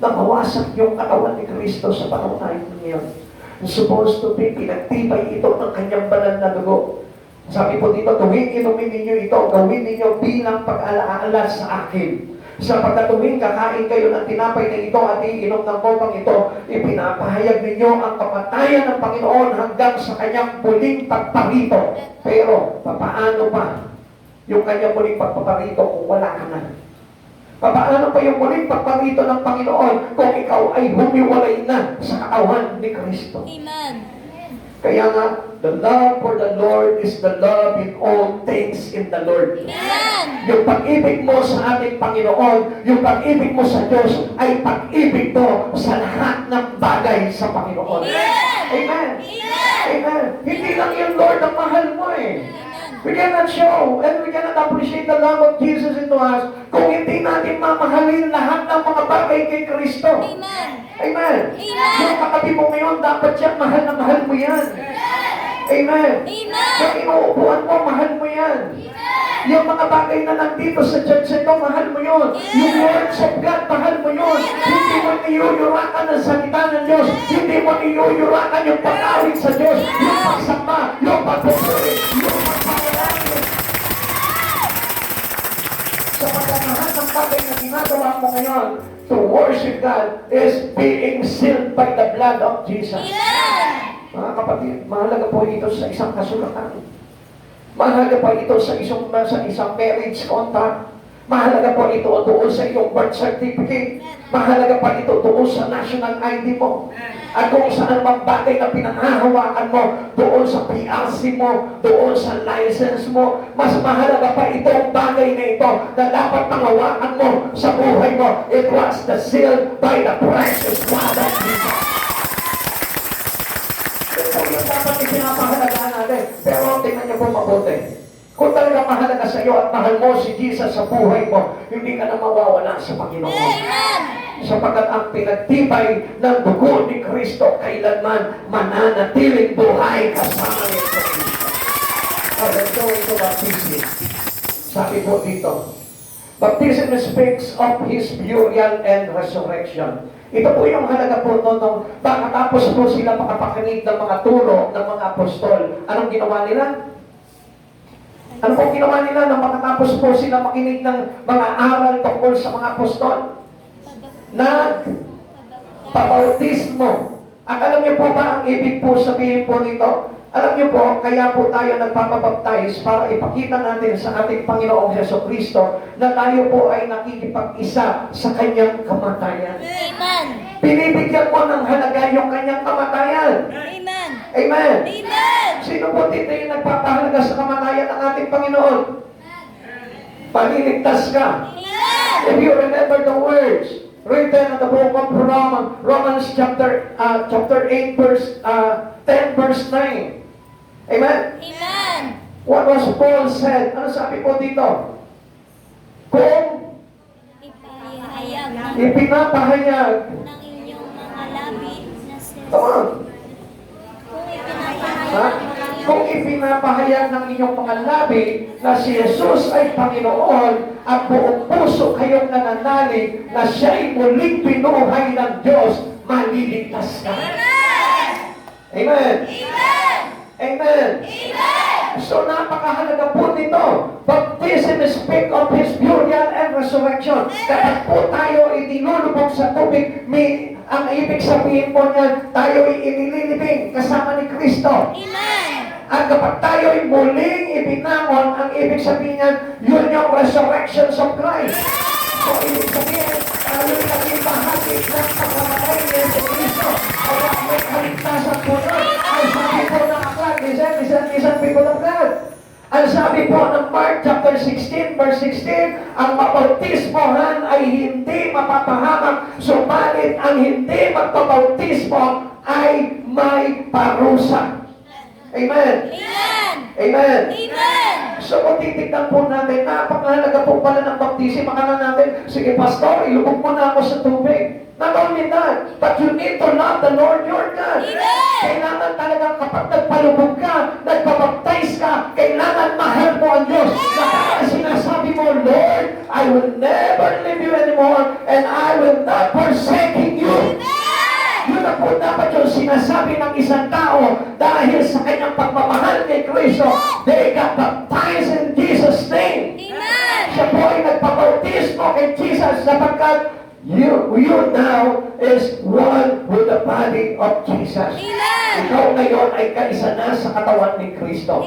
na mawasak yung katawan ni Kristo sa panahon natin ngayon? It's supposed to be pinagtibay ito ng kanyang banal na dugo. Sabi po dito, tuwing inumin ninyo ito, gawin ninyo bilang pag-alaala sa akin. Sapagkat tuwing kakain kayo ng tinapay na ito at iinom ng kopang ito, ipinapahayag ninyo ang kamatayan ng Panginoon hanggang sa kanyang muling pagparito. Pero, papaano pa yung kanyang muling pagpaparito kung wala ka na? Paano pa yung muling pagparito ng Panginoon kung ikaw ay humiwalay na sa katawan ni Kristo? Amen. Kaya nga, the love for the Lord is the love in all things in the Lord. Amen. Yung pag-ibig mo sa ating Panginoon, yung pag-ibig mo sa Diyos, ay pag-ibig mo sa lahat ng bagay sa Panginoon. Amen. Amen. Amen. Amen. Hindi lang yung Lord ang mahal mo eh. We cannot show and we cannot appreciate the love of Jesus into us kung hindi natin mamahalin lahat ng mga bagay kay Kristo. Amen. Amen. Amen. Yung katabi mo ngayon, dapat siya mahal na mahal mo yan. Amen. Amen. Yung inuupuan mo, mahal mo yan. Yung mga bagay na nandito sa church ito, mahal mo yun. Yung words of God, mahal mo yun. Hindi mo niyuyurakan ang salita ng Diyos. Hindi mo niyuyurakan yung pag-awit sa Diyos. Yung pagsama, yung pagpupuri, yung pagpapalangin. Sa pagkamahan ng bagay na ginagawa mo ngayon, to worship God is being sealed by the blood of Jesus. Amen. Mga kapatid, mahalaga po ito sa isang kasulatan. Mahalaga pa ito sa isang marriage contract. Mahalaga po ito doon sa iyong birth certificate. Mahalaga pa ito doon sa national ID mo. At kung saan mang bagay na pinanghahawakan mo, doon sa PRC mo, doon sa license mo, mas mahalaga pa itong bagay na ito na dapat panghawakan mo sa buhay mo. It was the seal by the precious blood of Jesus. Ito yung dapat ipinapahalagaan natin. Pero tingnan niyo po mabuti. Kung talaga mahalaga sa iyo at mahal mo si Jesus sa buhay mo, hindi ka na mawawala sa Panginoon. Amen. Sapagkat ang pinagtibay ng dugo ni Kristo kailanman mananatiling buhay kasama niya sa Kristo. Ito baptism. Sabi po dito, baptism speaks of His burial and resurrection. Ito po yung halaga po nung pagkatapos po sila makapakinig ng mga turo ng mga apostol. Anong ginawa nila? Ano po ginawa nila nang makatapos po sila makinig ng mga aral tungkol sa mga apostol? Nagpabautismo. At alam niyo po ba ang ibig po sabihin po nito? Alam niyo po, kaya po tayo nagpapabaptize para ipakita natin sa ating Panginoong Jesucristo na tayo po ay nakikipag-isa sa Kanyang kamatayan. Amen. Binibigyan mo ng halaga yung Kanyang kamatayan. Amen. Amen. Amen. Sino po dito yung nagpapahalaga sa kamatayan ng ating Panginoon? Paliligtas ka. Amen. If you remember the words written in the book of Romans chapter 8 verse 10 verse 9. Amen? Amen. What was Paul said? Ano sabi po dito? Kung Ipahayag ng ipinapahayag, inyong mga labi na come on, kung ipinapahayag ha? Kung ipinapahayag ng inyong mga labi na si Jesus ay Panginoon at buong puso kayong nananalig na siya'y muling binuhay ng Diyos, maliligtas ka. Amen. Amen. Amen. Amen. So napakahalaga po nito. Baptism speak of His burial and resurrection. Kapag po tayo itinulubog sa tubig, ang ibig sabihin po niyan, tayo inililibing kasama ni Kristo. At kapag tayo muling ibinangon, ang ibig sabihin niyan, yun yung resurrection of Christ. So ibig sabihin, tayo naging bahagi ng pagkamatay ni Yesu Cristo. Kaya may kaligtasan po nun. Ay sabi po ng aklat, listen people of God. Ang sabi po ng Mark chapter 16, verse 16, ang mabautismohan ay hindi mapapahamak, subalit ang hindi magpabautismo ay may parusa. Amen. Amen. So kung titignan po natin, napakahalaga po pala ng baptism. Akala natin, sige pastor, ilubog mo na ako sa tubig. Not only that, but you need to love the Lord your God. Kailangan talagang kapag nagpalubog ka, nagpabaptize ka, kailangan mahal mo ang Diyos. Na sinasabi mo, Lord, I will never leave you anymore and I will not forsaking you. Yun na po dapat yung sinasabi ng isang tao dahil sa kanyang pagmamahal kay Kristo. They got baptized in Jesus' name. Siya po ay nagpabautismo kay Jesus sapagkat you now is one with the body of Jesus. Ikaw ngayon ay kaisa na sa katawan ni Kristo.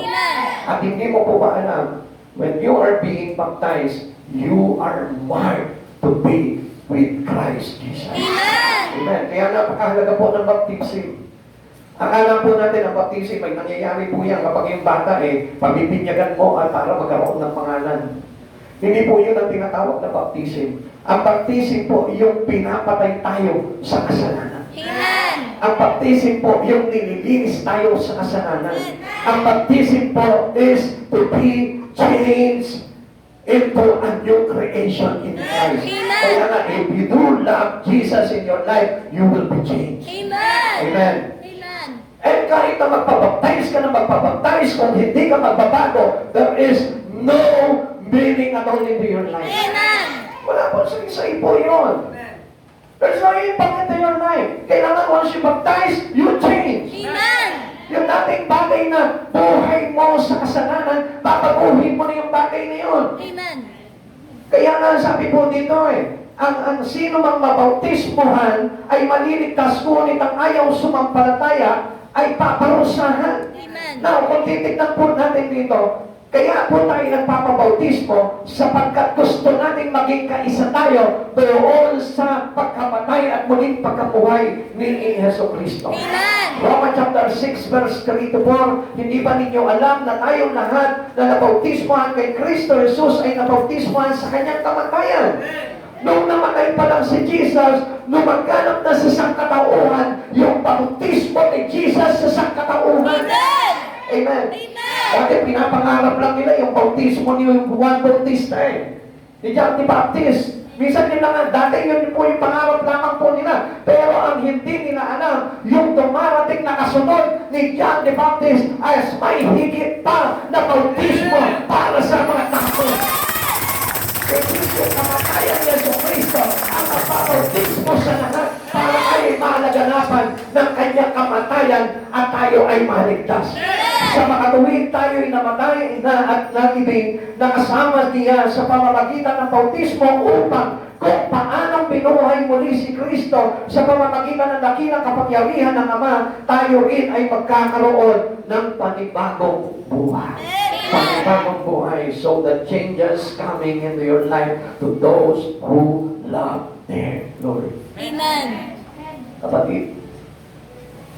At hindi mo po ba alam, when you are being baptized, you are marked to be with Christ Jesus. Amen. Kaya napakahalaga po ng baptism. Akala po natin ang baptism ay nangyayari po yan kapag yung bata pabibinyagan mo at para magkaroon ng pangalan. Hindi po yun ang tinatawag na baptism. Ang baptism po yung pinapatay tayo sa kasalanan. Ang baptism po yung nililinis tayo sa kasalanan. Ang baptism po is to be changed into a new creation in Christ. Kaya nga, if you do love Jesus in your life, you will be changed. Amen. And kahit na magpabaptize ka na magpabaptize, kung hindi ka magbabago, there is no meaning at all into your life. Wala po sa ipo yun. There's no impact into your life. Kailangan once you baptize, you change. Yung dating bagay na buhay mo sa kasalanan, babaguhin mo na yung bagay na yun. Kaya nga sabi po dito ang sino mang mabautismohan ay maliligtas, ngunit ang ayaw sumampalataya ay paparusahan. Now, kung titignan po natin dito, kaya po tayo nagpapabautismo sapagkat gusto nating maging kaisa tayo doon sa pagkamatay at muling pagkabuhay ni Yesu Cristo. Romans chapter 6 verse 3 to 4, hindi ba ninyo alam na tayong lahat na nabautismohan kay Kristo Jesus ay nabautismohan sa kanyang kamatayan? Nung namatay pa lang si Jesus, lumaganap na sa sangkatauhan yung bautismo ni Jesus sa sangkatauhan. Amen. Dati pinapangarap lang nila yung bautismo ni Juan Bautista ni John the Baptist. Minsan nila nga, dati yun po yung pangarap lamang po nila. Pero ang hindi nila alam, yung dumarating na kasunod ni John the Baptist as may higit pa na bautismo para sa mga tao. Yung kamatayan ni Yesu Cristo ang mapabautismo sa lahat para ay malaganapan ng kanyang kamatayan at tayo ay maligtas. Sa makatuwid tayo ay namatay at nagibing nakasama niya sa pamamagitan ng bautismo upang kung paanong binuhay muli si Kristo sa pamamagitan ng dakilang kapangyarihan ng Ama, tayo rin ay magkakaroon ng panibagong buhay. Panibagong buhay, so the changes coming into your life to those who love their Lord. Kapatid,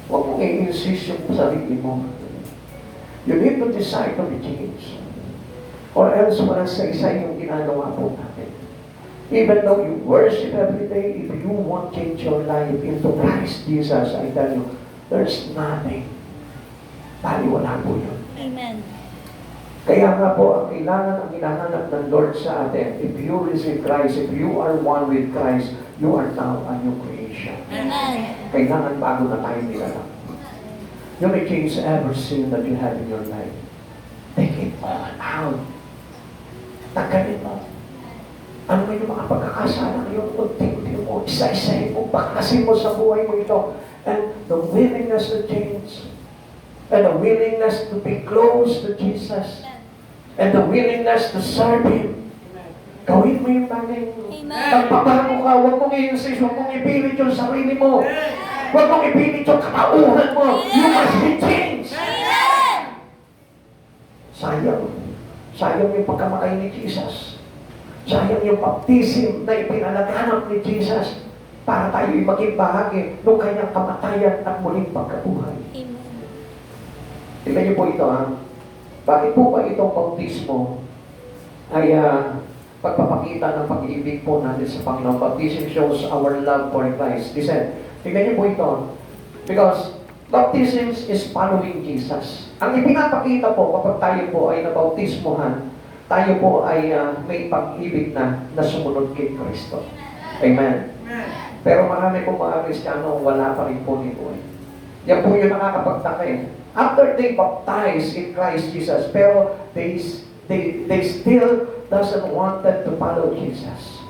huwag mong i-insist yung sarili mo. You need to decide to be changed. Or else, walang sa-isa yung ginagawa po natin. Even though you worship every day, if you won't change your life into Christ Jesus, I tell you, there's nothing. Baliwala po yun. Kaya nga po, ang kailangan, ang hinahanap ng Lord sa atin, if you receive Christ, if you are one with Christ, you are now a new creation. Kailangan bago na tayo nilalang. You may change every sin that you have in your life. Take it all out. Tanggalin mo. Ano may yung mga pagkakasala ngayon, unti-unti mo, isa-isahin mo, bakasin mo sa buhay mo ito. And the willingness to change, and the willingness to be close to Jesus, and the willingness to serve Him. Gawin mo yung bagay mo. Amen. Magpabago ka, huwag mong i-insist, huwag mong ipilit yung sarili mo. Huwag mong ipilit yung katauhan mo. You must be changed. Amen. Sayang. Sayang yung pagkamatay ni Jesus. Sayang yung baptism na ipinalaganap ni Jesus para tayo'y maging bahagi ng kanyang kamatayan at muling pagkabuhay. Amen. Tignan niyo po ito, ha? Bakit po ba itong bautismo ay pagpapakita ng pag-ibig po natin sa Panginoon? Baptism shows our love for Christ. Listen, tignan niyo po ito. Because baptism is following Jesus. Ang ipinapakita po kapag tayo po ay nabautismohan, tayo po ay may pag-ibig na sumunod kay Kristo. Amen. Pero marami po mga Kristiyano wala pa rin po nito. Yan po yung nakakapagtaka eh. After they baptize in Christ Jesus, pero they still doesn't want them to follow Jesus.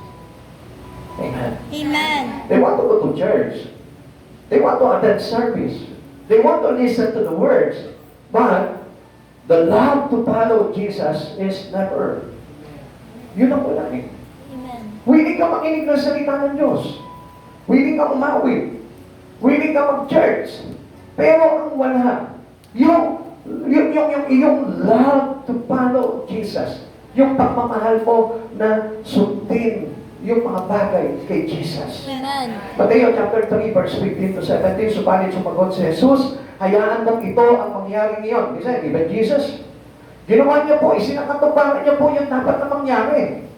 Amen. Amen. They want to go to church. They want to attend service. They want to listen to the words. But the love to follow Jesus is never. Yun ang wala eh. Amen. Willing ka makinig ng salita ng Diyos. Willing ka umawit. Willing ka mag-church. Pero ang wala, yung iyong love to follow Jesus. Yung pagmamahal mo na sundin yung mga bagay kay Jesus. Amen. Mateo chapter 3 verse 15 to 17, subalit sumagot si Jesus, hayaan mong ito ang mangyari ngayon. Kasi, di ba Jesus? Ginawa niya po, isinakatubaran niya po yung dapat na mangyari.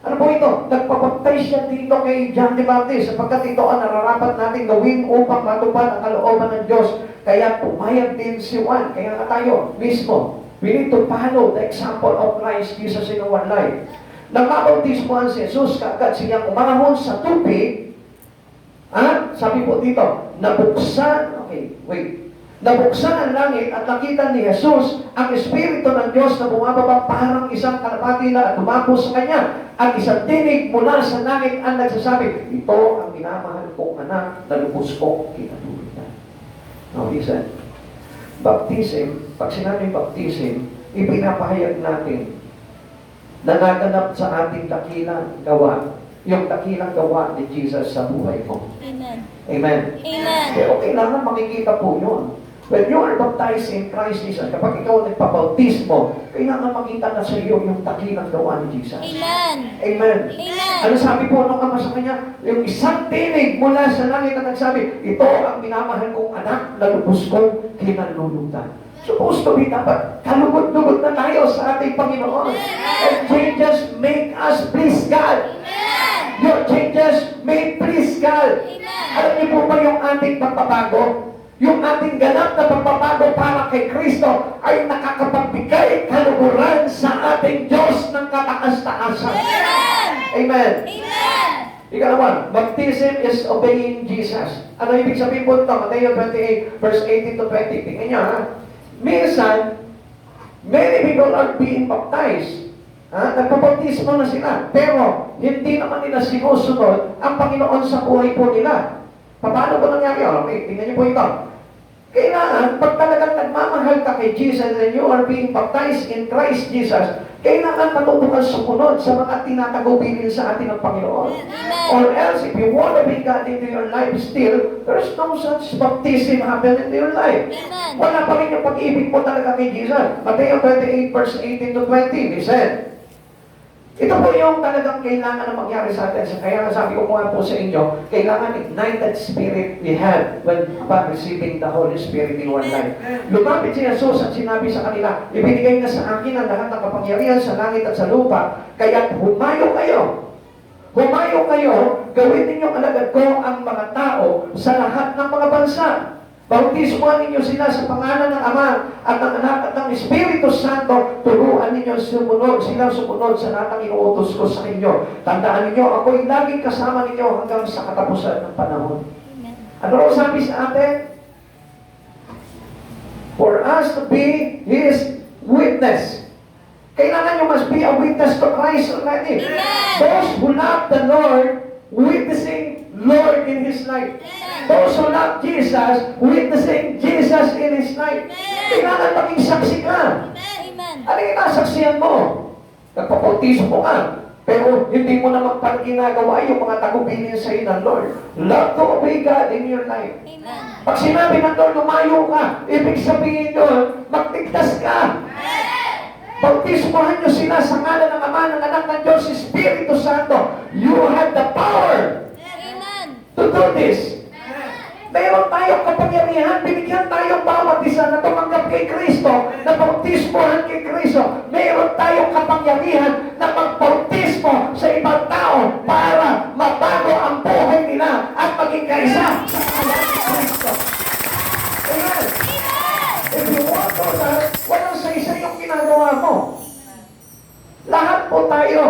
Ano po ito? Nagpapagtay siya dito kay John the Baptist sapagkat ito ang nararapat natin gawin upang matupad ang kalooban ng Diyos. Kaya pumayag din si Juan. Kaya nga tayo mismo. We need to follow the example of Christ Jesus in our life. Nang mabautismohan si Jesus, kaagad siyang umahon sa tubig. Sabi po dito, nabuksan ang langit at nakita ni Jesus ang Espiritu ng Diyos na bumababa parang isang kalapati na dumako sa Kanya. At isang tinig mula sa langit ang nagsasabi, ito ang minamahal kong anak na lubos kong kinatuluyan. Now listen, baptism, pag sinabing baptism, ipinapahayag natin na naganap sa ating dakilang gawa, yung dakilang gawa ni Jesus sa buhay mo. Amen. Amen. Amen. Pero kailangan makikita po yun. When you are baptized in Christ Jesus, kapag ikaw nagpabautismo, kailangan makita na sa iyo yung dakilang gawa ni Jesus. Amen. Amen. Amen. Ano sabi po nung ama sa kanya? Yung isang tinig mula sa langit na nagsabi, ito ang minamahal kong anak na lubos kong kinalulutan. Supposed to be dapat kalugod-lugod na tayo sa ating Panginoon. And changes make us please God. Your changes may please God. Alam niyo po ba yung ating pagbabago? Yung ating ganap na pagbabago para kay Kristo ay nakakapagbigay kaluguran sa ating Diyos ng kataas-taasan. Amen. Amen. Ikalawa, baptism is obeying Jesus. Ano ibig sabihin po ito? Mateo 28, verse 18 to 20. Tingnan niyo ha. Minsan, many people are being baptized. Nagpabaptismo na sila. Pero, hindi naman nila sinusunod ang Panginoon sa buhay po nila. Paano ba nangyari? Okay, tingnan niyo po ito. Kailangan, pag talagang nagmamahal ka kay Jesus and you are being baptized in Christ Jesus, kailangan matuto kang sumunod sa mga tinatagubilin sa atin ng Panginoon. Amen. Or else, if you want to bring God into your life still, there's no such baptism happen into your life. Amen. Wala pa rin yung pag-ibig mo talaga kay Jesus. Mateo 28 verse 18 to 20, listen. Ito po yung talagang kailangan na mangyari sa atin. Kaya sabi ko nga po sa inyo, kailangan ignited spirit we have when upon receiving the Holy Spirit in one life. Lumapit si Jesus at sinabi sa kanila, ibinigay na sa akin ang lahat ng kapangyarihan sa langit at sa lupa, kaya humayo kayo. Humayo kayo, gawin ninyong alagad ko ang mga tao sa lahat ng mga bansa. Bautismuhan ninyo sila sa pangalan ng Ama at ng Anak at ng Espiritu Santo. Turuan ninyo silang sumunod sa lahat ng inuutos ko sa inyo. Tandaan ninyo, ako'y laging kasama ninyo hanggang sa katapusan ng panahon. Amen. Ano raw sabi sa atin? For us to be His witness. Kailangan you must be a witness to Christ already. Amen. Those who love the Lord, witnessing Lord in His life. Those who love about Jesus, witnessing Jesus in His life. Kailangan maging saksi ka. Amen. Ano yung nasaksihan mo? Nagpapautismo ka. Pero hindi mo naman pala ginagawa yung mga tagubilin sa iyo ng Lord. Love to obey God in your life. Amen. Pag sinabi ng Lord, lumayo ka, ibig sabihin yun, magligtas ka. Bautismohan nyo sila sa ngalan ng Ama, ng Anak, ng Diyos, Espiritu Santo. You have the power Amen. to do this. Mayroon tayong kapangyarihan, binigyan tayong bawat isa na tumanggap kay Kristo, na bautismohan kay Kristo. Mayroon tayong kapangyarihan na magbautismo sa ibang tao para mabago ang buhay nila at maging kaisa sa ngalan ni Kristo. Amen. If you want to that, walang sa isa yung ginagawa mo. Lahat po tayo.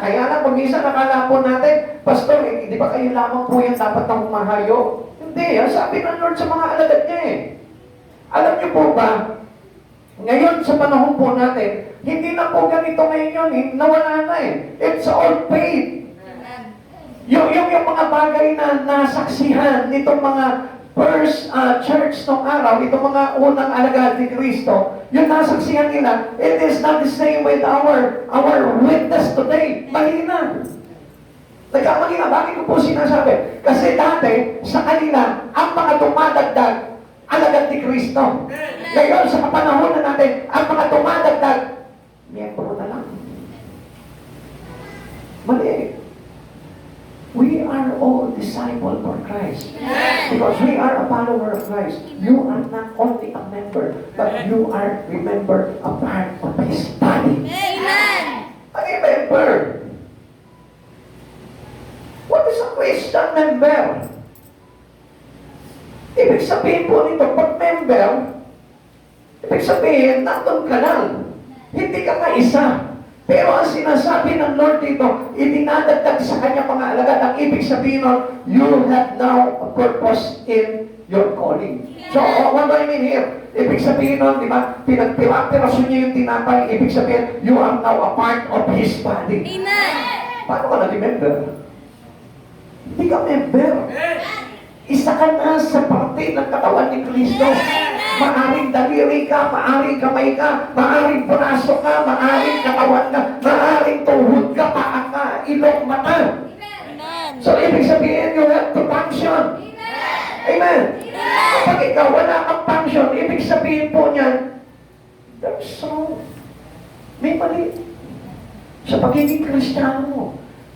Kaya lang, kung minsan nakala po natin, Pastor, di ba kayo lamang po yung dapat na humahayo? Hindi, sabi ng Lord sa mga alagad niya eh. Alam niyo po ba, ngayon sa panahon po natin, hindi na po ganito ngayon yun, nawala na eh. It's all paid. Yung mga bagay na nasaksihan nitong mga first church nung araw, itong mga unang alagad ni Kristo, yung nasaksihan nila, it is not the same with our witness today. Mahina. Nagkamali na, bakit ko po sinasabi? Kasi dati, sa kanila, ang mga dumadagdag, alagad ni Kristo. Ngayon, sa kapanahon na natin, ang mga dumadagdag, miyembro na lang. Mali. We are all disciples for Christ. Because we are a follower of Christ. You are not only a member, but you are, remember, a part of His body. Amen. A member. What is a Christian member? Ibig sabihin po nito, pag member, ibig sabihin, nandun ka lang. Hindi ka kaisa. Pero ang sinasabi ng Lord dito, idinadagdag sa kanya mga alagad. Ang ibig sabihin nun, you have now a purpose in your calling. So, what do I mean here? Ibig sabihin nun, di ba, pinagpiraso niya yung tinapay. Ibig sabihin, you are now a part of His body. Amen. Paano ka na-member? Hindi ka member. Isa ka na sa parte ng katawan ni Kristo. Maaring daliri ka, maaring kamay ka, maaring braso ka, maaring katawan ka, maaring tuhod ka, paa ka, ilong, mata. Amen. So, ibig sabihin, you have to function. Amen. Kapag ikaw wala kang function, ibig sabihin po niyan, that's wrong. May mali sa pagiging Kristiyano mo.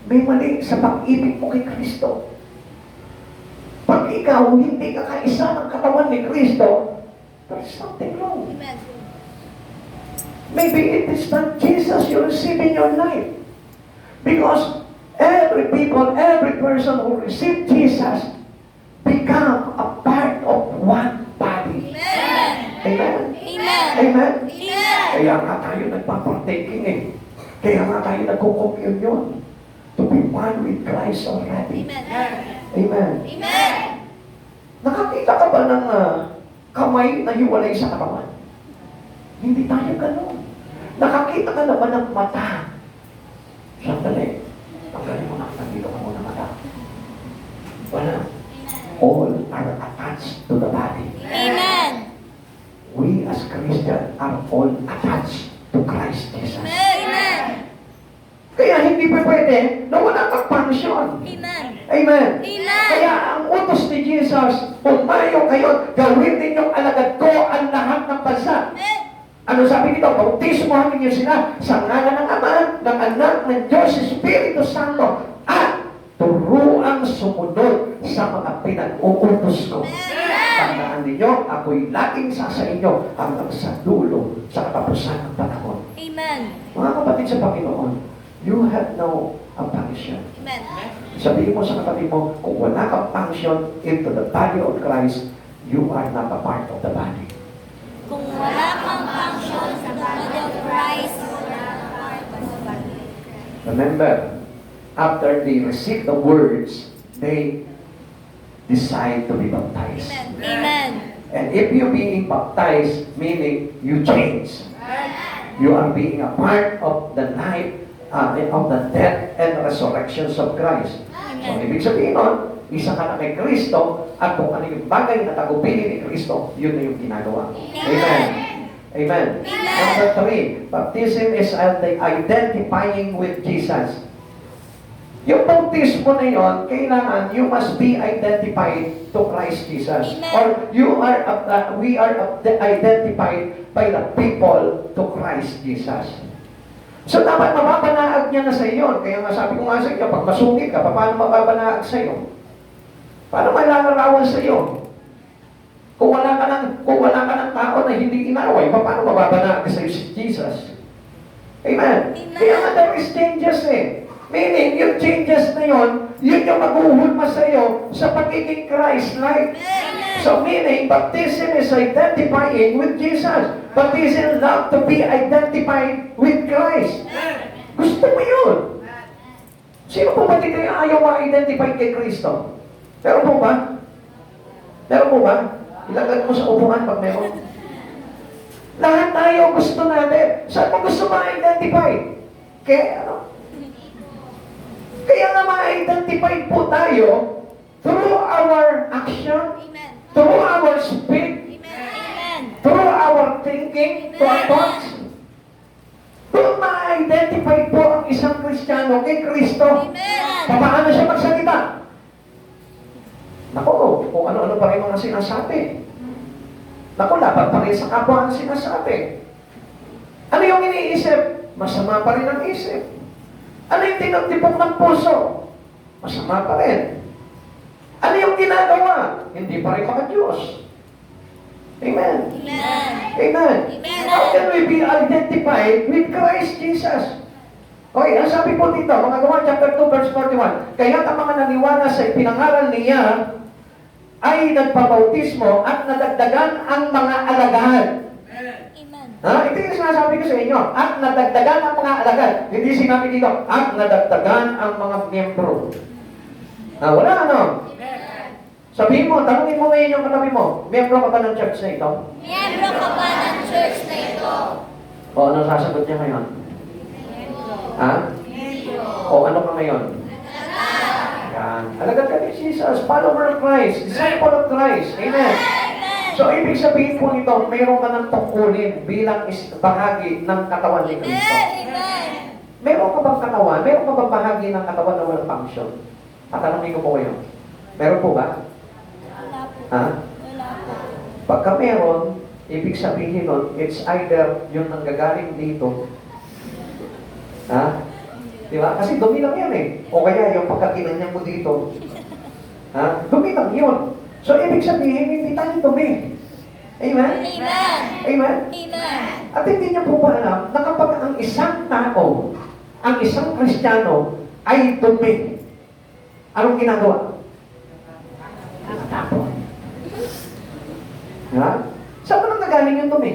May mali sa pag-ibig mo kay Kristo. Pag ikaw hindi ka kaisa ng katawan ni Kristo, there's something wrong. Amen. Maybe it is not Jesus you receive in your life. Because every people, every person who receive Jesus become a part of one body. Amen. Amen? Amen. Amen? Amen. Kaya nga tayo nagpapartaking eh. Kaya nga tayo nagko-communion. To be one with Christ already. Amen. Amen. Amen. Nakakita ka ba ng kamay na hiwalay sa katawan? Hindi tayo ganun. Nakakita ka na ba ng mata? Sandali. Tanggalin mo na. Nandito ka muna mata. Wala. All are attached to the body. Amen. We as Christians are all attached to Christ Jesus. Amen. Kaya hindi pa pwede na wala kang function. Amen. Amen. Amen. Kaya ang utos ni Jesus, pumayo kayo, gawin ninyong alagad ko ang lahat ng bansa. Ano sabi nito? Bautismohan ninyo sila sa ngalan ng Ama, ng Anak, ng Diyos, Espiritu Santo, at turuang sumunod sa mga pinag-uutos ko. Tandaan ninyo, ako'y laging sa inyo hanggang sa dulo, sa katapusan ng panahon. Amen. Mga kapatid sa Panginoon, you have no function. Amen. Sabihin mo sa katabi mo, kung wala kang function into the body of Christ, you are not a part of the body. Kung wala kang function sa body of Christ, wala kang part of the body. Remember, after they receive the words, they decide to be baptized. Amen. Amen. And if you being baptized, meaning you change. You are being a part of the life, of the death and resurrections of Christ. So, ibig sabihin nun, isa ka na kay Kristo, at kung ano yung bagay na tagumpili ni Kristo, yun na yung ginagawa. Amen. Amen. Number 3, baptism is identifying with Jesus. Yung bautismo na yun, kailangan you must be identified to Christ Jesus. Amen. Or we are identified by the people to Christ Jesus. So dapat mapapanaag niya na sa iyo. Kaya nga sabi ko nga sa iyo, pag masungit ka, paano mapapanaag sa iyo? Paano malalarawan sa iyo? Kung wala ka ng tao na hindi inaway, paano mapapanaag sa iyo si Jesus? Amen. Kaya nga there is changes eh. Meaning, yung changes na yun, yun yung maghuhulma sa iyo sa pagiging Christ-like. So meaning, baptism is identifying with Jesus. Baptism love to be identified with Christ. Gusto mo yun? Sino po ba dito yung ayaw ma-identify kay Kristo? Meron po ba? Meron po ba? Ilagay mo sa upuan pag meron. Lahat tayo gusto natin. Saan mo gusto ma-identify? Kaya ano? Kaya nga ma-identify po tayo through our action, through our speech, through our thinking, to our thoughts. Doon ma-identify po ang isang Kristiyano kay Kristo. Paano siya magsalita? Naku, kung ano-ano pa rin mga sinasabi. Naku, laban pa rin sa kapwa ang sinasabi. Ano yung iniisip? Masama pa rin ang isip. Ano yung tinagtipok ng puso? Masama pa rin. Ano yung ginagawa? Hindi pa rin mga Diyos. Amen. Amen. Amen. Amen. How can we be identified with Christ Jesus? Okay, ang sabi po dito, mga Gawa chapter 2 verse 41, kaya ang mga naniwala sa pinangaral niya ay nagpabautismo at nadagdagan ang mga alagad. Ha? Ito yung sinasabi ko sa inyo. At nadagdagan ang mga alagad. Hindi sinabi dito, at nadagdagan ang mga miyembro. Wala ano? Sabihin mo, tanungin mo ngayon yung katabi mo, miyembro ka ba ng church na ito? Miyembro ka ba ng church na ito? O, anong sasagot niya ngayon? Ha? O, ano ka ngayon? Yan. Alagad ka ni Jesus, follower of Christ, disciple of Christ. Amen. So, ibig sabihin po nito, mayroon ka ng tungkulin bilang bahagi ng katawan ni Kristo. Meron ka bang katawan? Meron ka bang bahagi ng katawan na walang function? Tatanungin ko po kayo. Meron po ba? Wala po. Ha? Wala po. Pagka meron, ibig sabihin nun, it's either yung nanggagaling dito. Ha? Di ba? Kasi dumi lang yan eh. O kaya yung pagkakinanya mo dito. Ha? Dumi lang yun. So, ibig sabihin, hindi tayo dumi. Amen? Amen. Amen? Amen. At hindi niyo po ba alam na kapag ang isang tao, ang isang Kristiyano ay dumi, anong ginagawa? Natapon. Ha? Saan mo nang nagaling yung dumi?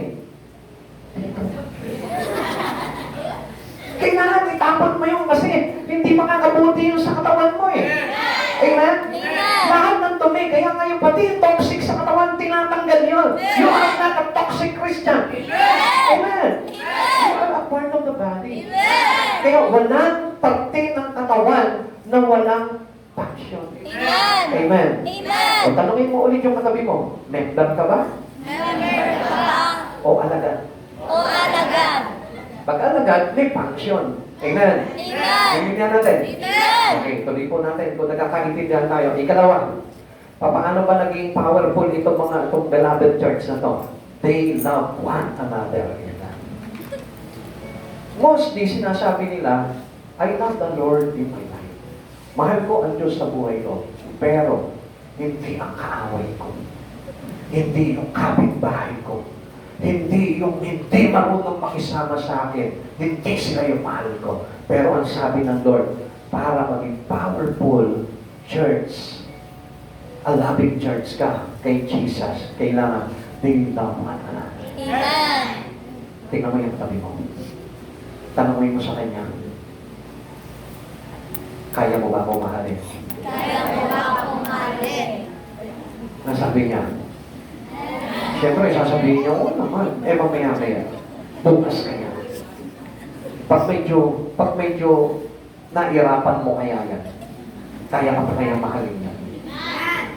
Kailangan itapon mo yun kasi hindi makakabuti yun sa katawan mo eh. Amen? Lahat ng dumi, kaya ngayon pati yung toxic sa katawan, tinatanggal yun. You are not a toxic Christian. Amen? You are a part of the body. Kaya walang parte ng katawan na walang function. Amen? O tanungin mo ulit yung katabi mo, member ka ba? Member ka O alagad? o alagad? Pag alagad, may function. Amen? Amen. Intindihan natin? Amen. Okay, tuloy po natin kung nagkakaintindihan tayo. Ikalawa, paano ba naging powerful itong beloved church na to? They love one another. Mostly, sinasabi nila, I love the Lord in my life. Mahal ko ang Diyos sa buhay ko. Pero, hindi ang kaaway ko. Hindi yung kapitbahay ko. Hindi yung hindi marunong makisama sa akin. Hindi sila yung mahal ko. Pero ang sabi ng Lord, para maging powerful church, a loving church ka kay Jesus, kailangan they love one another. Amen. Tingnan mo yung tabi mo. Tanungin mo sa kanya, kaya mo ba akong mahalin? Kaya mo ba akong mahalin? Nasabi niya, siyempre, sasabihin niya, oo naman. Mamaya-maya. Bukas kaya. Pag medyo nairapan mo kaya yan, kaya ka pa kaya mahalin yan.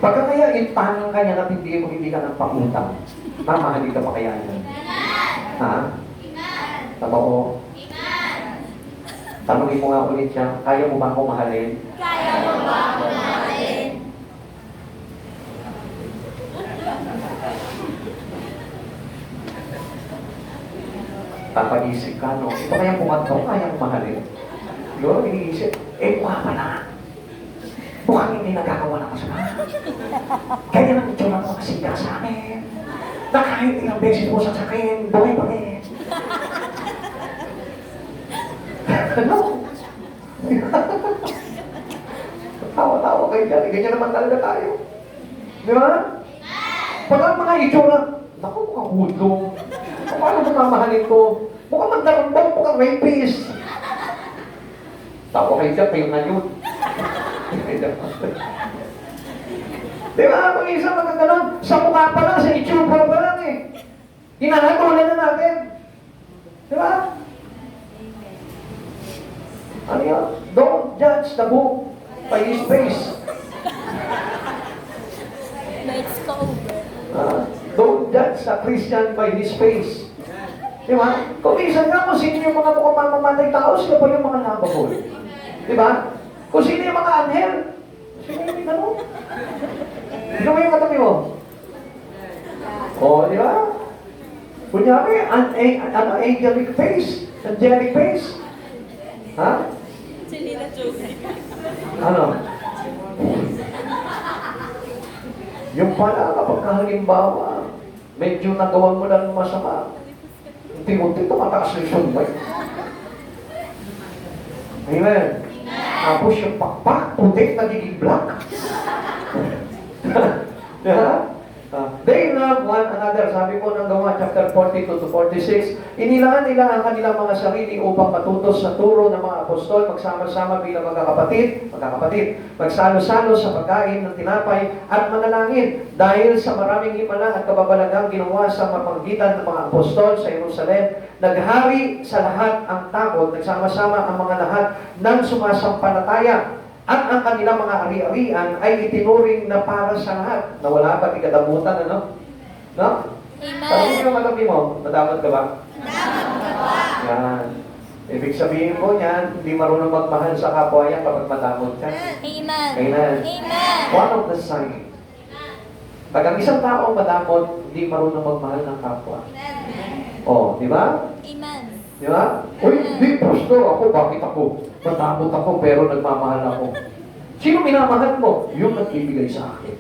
Pagka kaya itanong ka niya at hindi ka ng pangutang, mamahalin ka pa kaya niya? Ha? Tama ko? Tanungin mo nga ulit siya, kaya mo ba ako mahalin? Kaya mo ba ako mahalin? Papaisip ka, no? Ito kaya pumanto, kaya mo mahalin? Yun, iniisip, mukha pa na. Mukhang hindi nagkakawa ng masama. Kaya nang itsura mo kasi ka sa akin. Na kahit ilang beses mo sa akin, buhay pa rin. Ano? Tawa-tawa kayo dyan. Ganyan naman talaga tayo. Di ba? Pag ang mga itsura, naku, mukhang hudong. Paano mo mamahalin ko? Mukhang magdarambong, mukhang rapist. Tawa kayo dyan, kayo na yun. Di ba? Kung isa magkaganon, sa mukha pa lang, sa itsura pa lang eh. Hinahagulan na natin. Di ba? Ano yun? Don't judge the book by its face. Let's go over. Don't judge a Christian by his face. Di ba? Kung minsan nga kung sino yung mga mukhang mamamatay tao, sila pa yung mga nababol. Di ba? Kung sino yung mga anghel, sino yung gano'n? Sino mo yung katabi mo? O, di ba? Kunyari, an angelic face, angelic face. Ha? Ano? Yung pala, kapag halimbawa, medyo nagawa mo lang masama, unti-unti tumataas yung sunbay. Amen. Tapos yung pakpak, puti, nagiging black. Yeah? They love one another. Sabi po ng Gawa, chapter 42 to 46, inilaan nila ang kanilang mga sarili upang matutos sa turo ng mga apostol, magsama-sama bilang magkakapatid, magsalo-salo sa pagkain ng tinapay at manalangin. Dahil sa maraming himala at kababalagang ginawa sa mapamagitan ng mga apostol sa Jerusalem, naghari sa lahat ang takot, nagsama-sama ang mga lahat ng sumasampalataya. At ang kanilang mga ari-arian ay itinuring na para sa lahat. Na wala pa ikadamutan, ano? No? Amen. Tanong mo katabi mo, nadamot ka ba? Nadamot ka ba? Yan. Ibig sabihin mo yan, hindi marunong magmahal sa kapwa yan kapag madamot ka. Amen. Amen. Amen. One of the signs. Pag ang isang tao madamot, hindi marunong magmahal ng kapwa. Oh, di ba? Amen. Di ba? Uy, hindi, pastor, ako, bakit ako? Matamot ako, pero nagmamahal ako. Sino minamahal mo? Yung nagbibigay sa akin.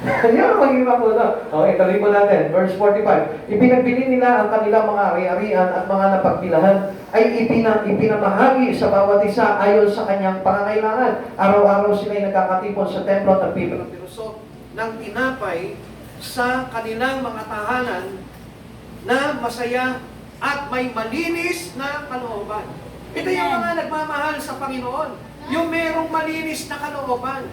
Yan ang mahirap mo na. Okay, tuloy mo natin. Verse 45. Ipinagbili nila ang kanilang mga ari-arian at mga napagpilahan ay ipinamahagi sa bawat isa ayon sa kanyang pangangailangan. Araw-araw sila'y nagkakatipon sa templo at nagpipilusok ng tinapay sa kanilang mga tahanan na masaya at may malinis na kalooban. Ito yung mga nagmamahal sa Panginoon. Yung merong malinis na kalooban.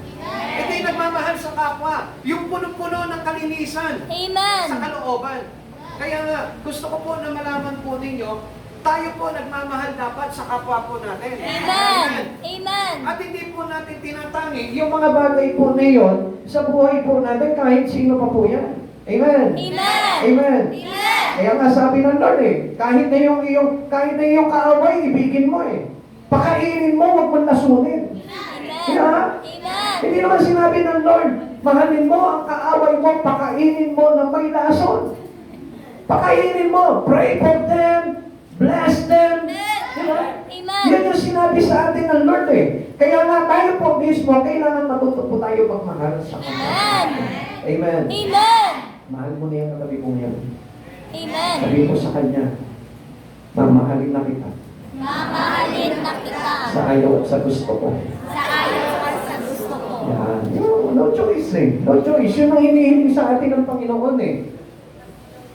Ito yung nagmamahal sa kapwa. Yung puno-puno ng kalinisan Amen. sa kalooban. Kaya nga, gusto ko po na malaman po ninyo, tayo po nagmamahal dapat sa kapwa po natin. Amen. Amen. At hindi po natin tinatangi yung mga bagay po na yun sa buhay po natin kahit sino pa po yan. Amen. Amen. Amen. Amen. Kaya nga sabi ng Lord kahit na yung kaaway, ibigin mo Pakainin mo, huwag mong lasunin. Amen. Kaya, Amen. hindi naman sinabi ng Lord, mahalin mo ang kaaway mo, pakainin mo na may lason. Pakainin mo, pray for them, bless them. Diba? Amen. Yan yung sinabi sa atin ng Lord Kaya nga tayo po mismo, kailangan matuto po tayo magmahal sa Kanya. Amen. Amen. Amen. Mahal mo na yung katabi mo yan. Amen. Sabi mo sa Kanya, mamahalin na kita Mamahalin na kita sa ayaw at sa gusto ko. sa ayaw at sa gusto ko. Yan. No choice No choice. Yun ang hinihiling sa atin ng Panginoon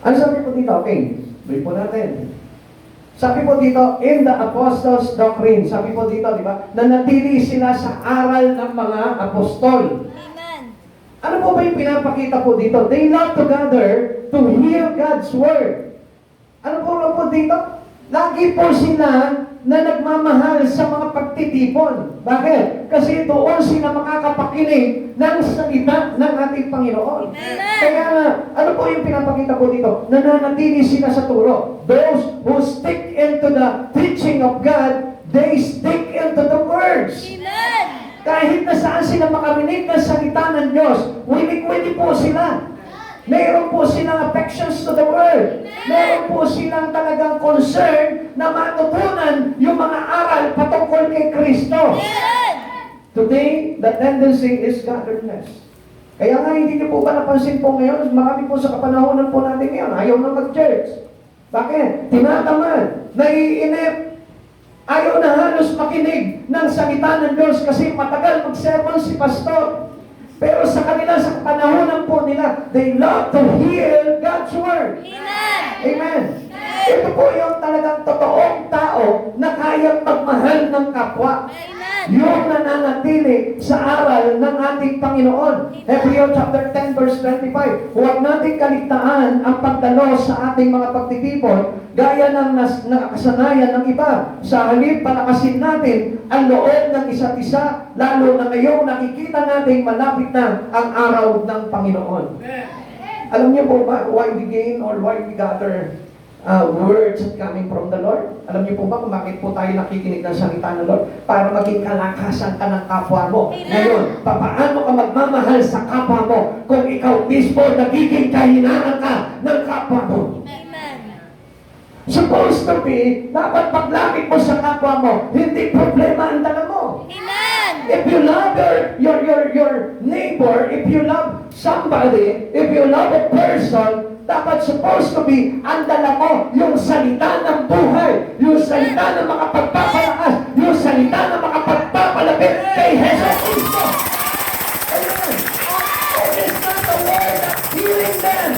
Ano sabi po dito? Okay. Balik po natin. Sabi po dito, in the apostles' doctrine. Sabi po dito, di ba? Nanatili sila sa aral ng mga apostol. Amen. Ano po ba yung pinapakita po dito? They love to gather to hear God's word. Ano po dito? Lagi po sila na nagmamahal sa mga pagtitipon. Bakit? Kasi doon sila makakapakinig ng salita ng ating Panginoon. Kaya nga, ano po yung pinapakita ko dito? Nananatili sila sa turo. Those who stick into the teaching of God, they stick into the words. Amen. Kahit na saan sila makarinig ng salita ng Diyos, wilig-wilig po sila. Meron po silang affections to the Word. Meron po silang talagang concern na matutunan yung mga aral patungkol kay Kristo. Today, the tendency is godliness. Kaya nga, hindi niyo po ba napansin po ngayon, marami po sa kapanahonan po natin ngayon, ayaw na mag-church. Bakit? Tinatamad, naiinip, ayaw na halos makinig ng salita ng Diyos kasi matagal mag-sermon si pastor. Pero sa kanila, sa panahonan po nila, they love to hear God's Word. Amen. Amen. Ito po yung talagang totoong tao na kayang magmahal ng kapwa. Yung nananatili sa aral ng ating Panginoon. Hebrews chapter 10 verse 25. Huwag nating kaligtaan ang pagdalo sa ating mga pagtitipon gaya ng nakasanayan ng iba. Sa halip palakasin natin ang loob ng isa't isa, lalo na ngayong nakikita natin malapit na ang araw ng Panginoon. Alam niyo po ba why we gain or why we gather words coming from the Lord? Alam niyo po ba kung bakit po tayo nakikinig ng salita ng Lord? Para maging kalakasan ka ng kapwa mo. Ngayon, paano ka magmamahal sa kapwa mo kung ikaw mismo nagiging kahinaan ka ng kapwa mo? Supposed to be, dapat paglapit mo sa kapwa mo, hindi problema ang dala mo. If you love your neighbor, if you love somebody, if you love a person, dapat supposed to be, ang dala mo, yung salita ng buhay, yung salita na makapagpapalakas, yung salita na makapagpapalapit kay Jesus Cristo. Amen. It is not the word that healing them.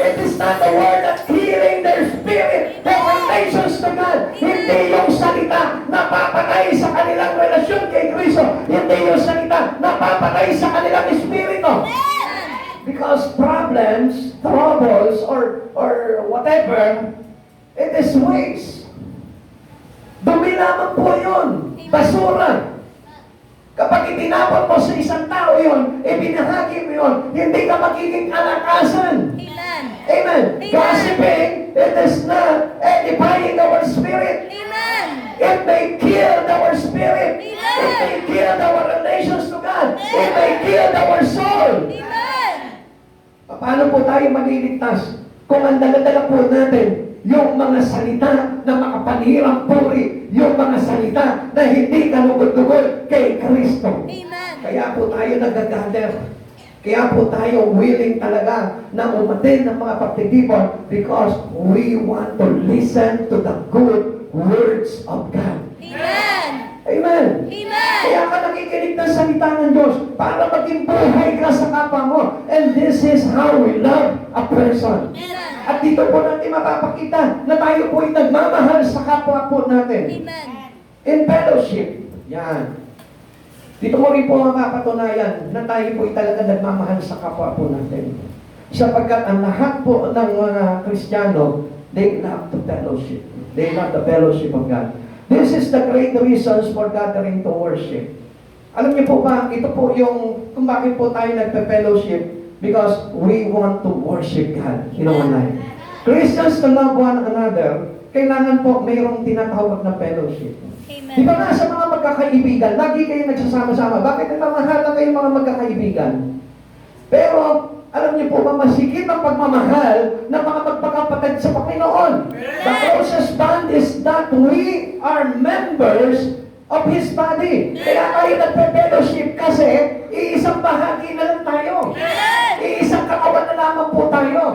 It is not the word that healing their spirit, their relations to God. Hindi yung salita na papatay sa kanilang relasyon kay Kristo. Hindi yung salita na papatay sa kanilang espiritu. Because problems, troubles, or whatever, it is waste. Dumi lamang po yun. Basura. Kapag itinapon mo sa isang tao yun, ibinahagi mo yun, hindi ka magiging alakasan. Amen. Gossiping, it is not edifying our spirit. It may kill our spirit. It may kill our relations to God. It may kill our soul. Paano po tayo maliligtas kung ang dala-dala po natin yung mga salita na makapanirang puri, yung mga salita na hindi kalugod-lugod kay Kristo? Kaya po tayo nag-gather. Kaya po tayo willing talaga na umatin ng mga pagtitipon because we want to listen to the good words of God. Amen. Kaya ka nakikinig ng salita ng Diyos para maging buhay ka sa kapwa mo. And this is how we love a person. At dito po natin mapapakita na tayo po ay nagmamahal sa kapwa po natin. In fellowship. Yan. Dito mo rin po mapapatunayan na tayo po ay talaga nagmamahal sa kapwa po natin. Sapagkat ang lahat po ng mga Kristiyano, they love the fellowship. They love the fellowship of God. This is the great reasons for gathering to worship. Alam niyo po ba, ito po yung kung bakit po tayo nagpe-fellowship, because we want to worship God in our life. Christians to love one another, kailangan po mayroong tinatawag na fellowship. Di ba nga sa mga magkakaibigan, lagi kayo nagsasama-sama. Bakit nagmamahalan kayo mga magkakaibigan? Pero, alam niyo po ba, masigit ang pagmamahal ng mga magpakapatid sa Panginoon. The closest bond is that we are members of His body. Kaya tayo nagpe-fellowship kasi iisang bahagi na lang tayo. Iisang katawan na lamang po tayo.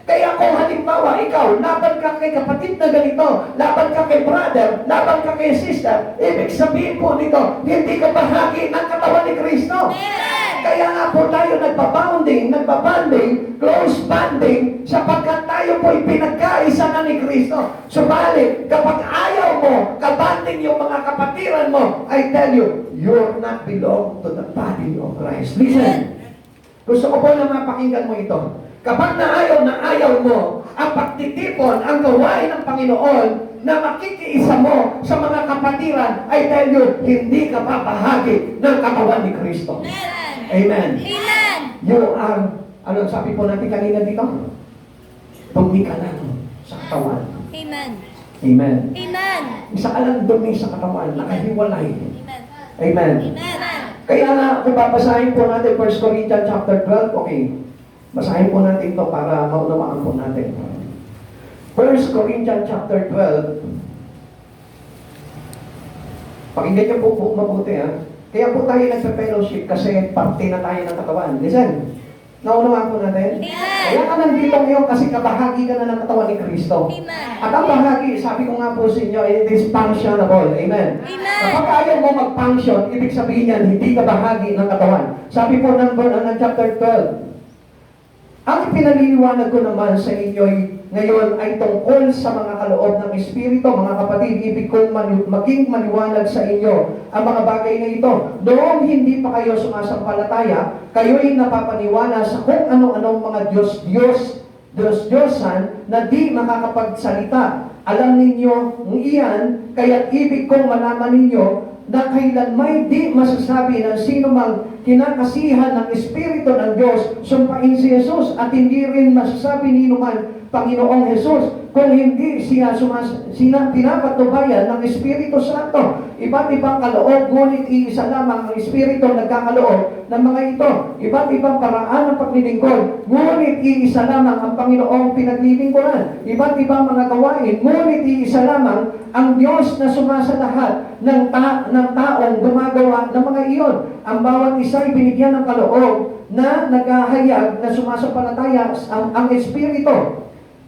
Kaya kung halimbawa, ikaw, laban ka kay kapatid na ganito, laban ka kay brother, laban ka kay sister, ibig sabihin po nito, hindi ka bahagi ng katawan ni Kristo. Kaya nga po tayo nagbabanding, close bonding, sapagkat tayo po pinagkaisa na ni Kristo. Subalit, kapag ayaw mo, kabanding yung mga kapatiran mo, I tell you, you're not belong to the body of Christ. Listen, gusto ko po na mapakinggan mo ito. Kapag na ayaw mo ang pagtitipon, ang gawain ng Panginoon, na makikiisa mo sa mga kapatiran, I tell you, hindi ka pa bahagi ng katawan ni Kristo. Amen. Amen. Amen. You are, ano sabi po natin kanina dito? Dumi ka lang sa katawan. Amen. Amen. Amen. Isa ka lang dumi sa katawan, nakahiwalay. Amen. Amen. Amen. Kaya nga, kung babasahin po natin 1 Corinthians chapter 12, okay, basahin po natin ito para maunawaan po natin. 1 Corinthians chapter 12, pakinggan niyo po mabuti ha. Kaya po tayo nagpe-fellowship kasi parte na tayo ng katawan. Listen, naunawaan po natin? Amen. Kaya ka nandito ngayon kasi kabahagi ka na ng katawan ni Kristo. Amen. At ang bahagi, sabi ko nga po sa inyo, it is functionable. Amen. Amen. Kapag ayaw mo mag-function, ibig sabihin yan, hindi ka bahagi ng katawan. Sabi po ng chapter 12, ang ipinaliliwanag ko naman sa inyo ngayon ay tungkol sa mga kaloob ng Espiritu. Mga kapatid, ibig kong maging maliwanag sa inyo ang mga bagay na ito. Noong hindi pa kayo sumasampalataya, kayo'y napapaniwala sa kung ano-anong mga Diyos-Diyosan na di makakapagsalita. Alam ninyo iyan, kaya't ibig kong malaman ninyo na kailanmay di masasabi ng sino mang kinakasihan ng Espiritu ng Diyos, sumpain si Jesus, at hindi rin masasabi ni man Panginoong Jesus kung hindi siya pinapatubayan ng Espiritu Santo. Iba't ibang kaloob, ngunit iisa lamang ang Espiritu nagkakaloob ng mga ito. Iba't ibang paraan ng paglilingkod, ngunit iisa lamang ang Panginoong pinaglilingkuran. Iba't ibang mga gawain, ngunit iisa lamang ang Diyos na sumasalahat ng taong gumagawa ng mga iyon. Ang bawat isa ay binigyan ng kaloob na naghahayag na sumasampalataya ang Espiritu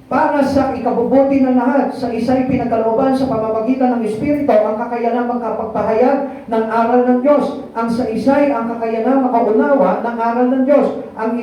para sa ikabubuti ng lahat. Sa isa'y pinagkalooban sa pamamagitan ng Espiritu ang kakayanang magkapagpahayag ng aral ng Diyos. Ang sa isa'y ang kakayanang makaunawa ng aral ng Diyos. Ang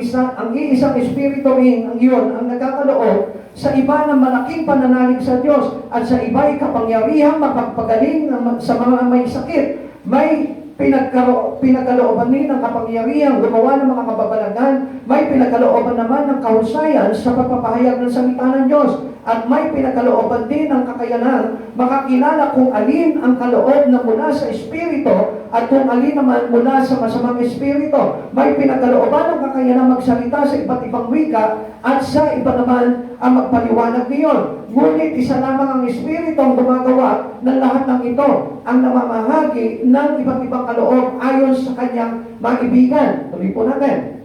iisang Espiritu rin ang iyon ang nagkakaloob sa iba ng malaking pananalig sa Diyos at sa iba'y kapangyarihang mapagpagaling sa mga may sakit. May pinagkalooban din ng kapangyarihan gumawa ng mga kababalagan. May pinagkalooban naman ng kahusayan sa pagpapahayag ng salita ng Diyos. At may pinagkalooban din ng kakayanan makakilala kung alin ang kaloob na mula sa Espiritu at kung alin naman mula sa masamang Espiritu. May pinagkalooban ng kakayanan magsalita sa iba't ibang wika at sa iba naman ang magpaliwanag niyon. Ngunit isa lamang ang Espiritu ang gumagawa ng lahat ng ito, ang namamahagi ng iba't ibang kaloob ayon sa kanyang mga ibigan. Tuloy po natin.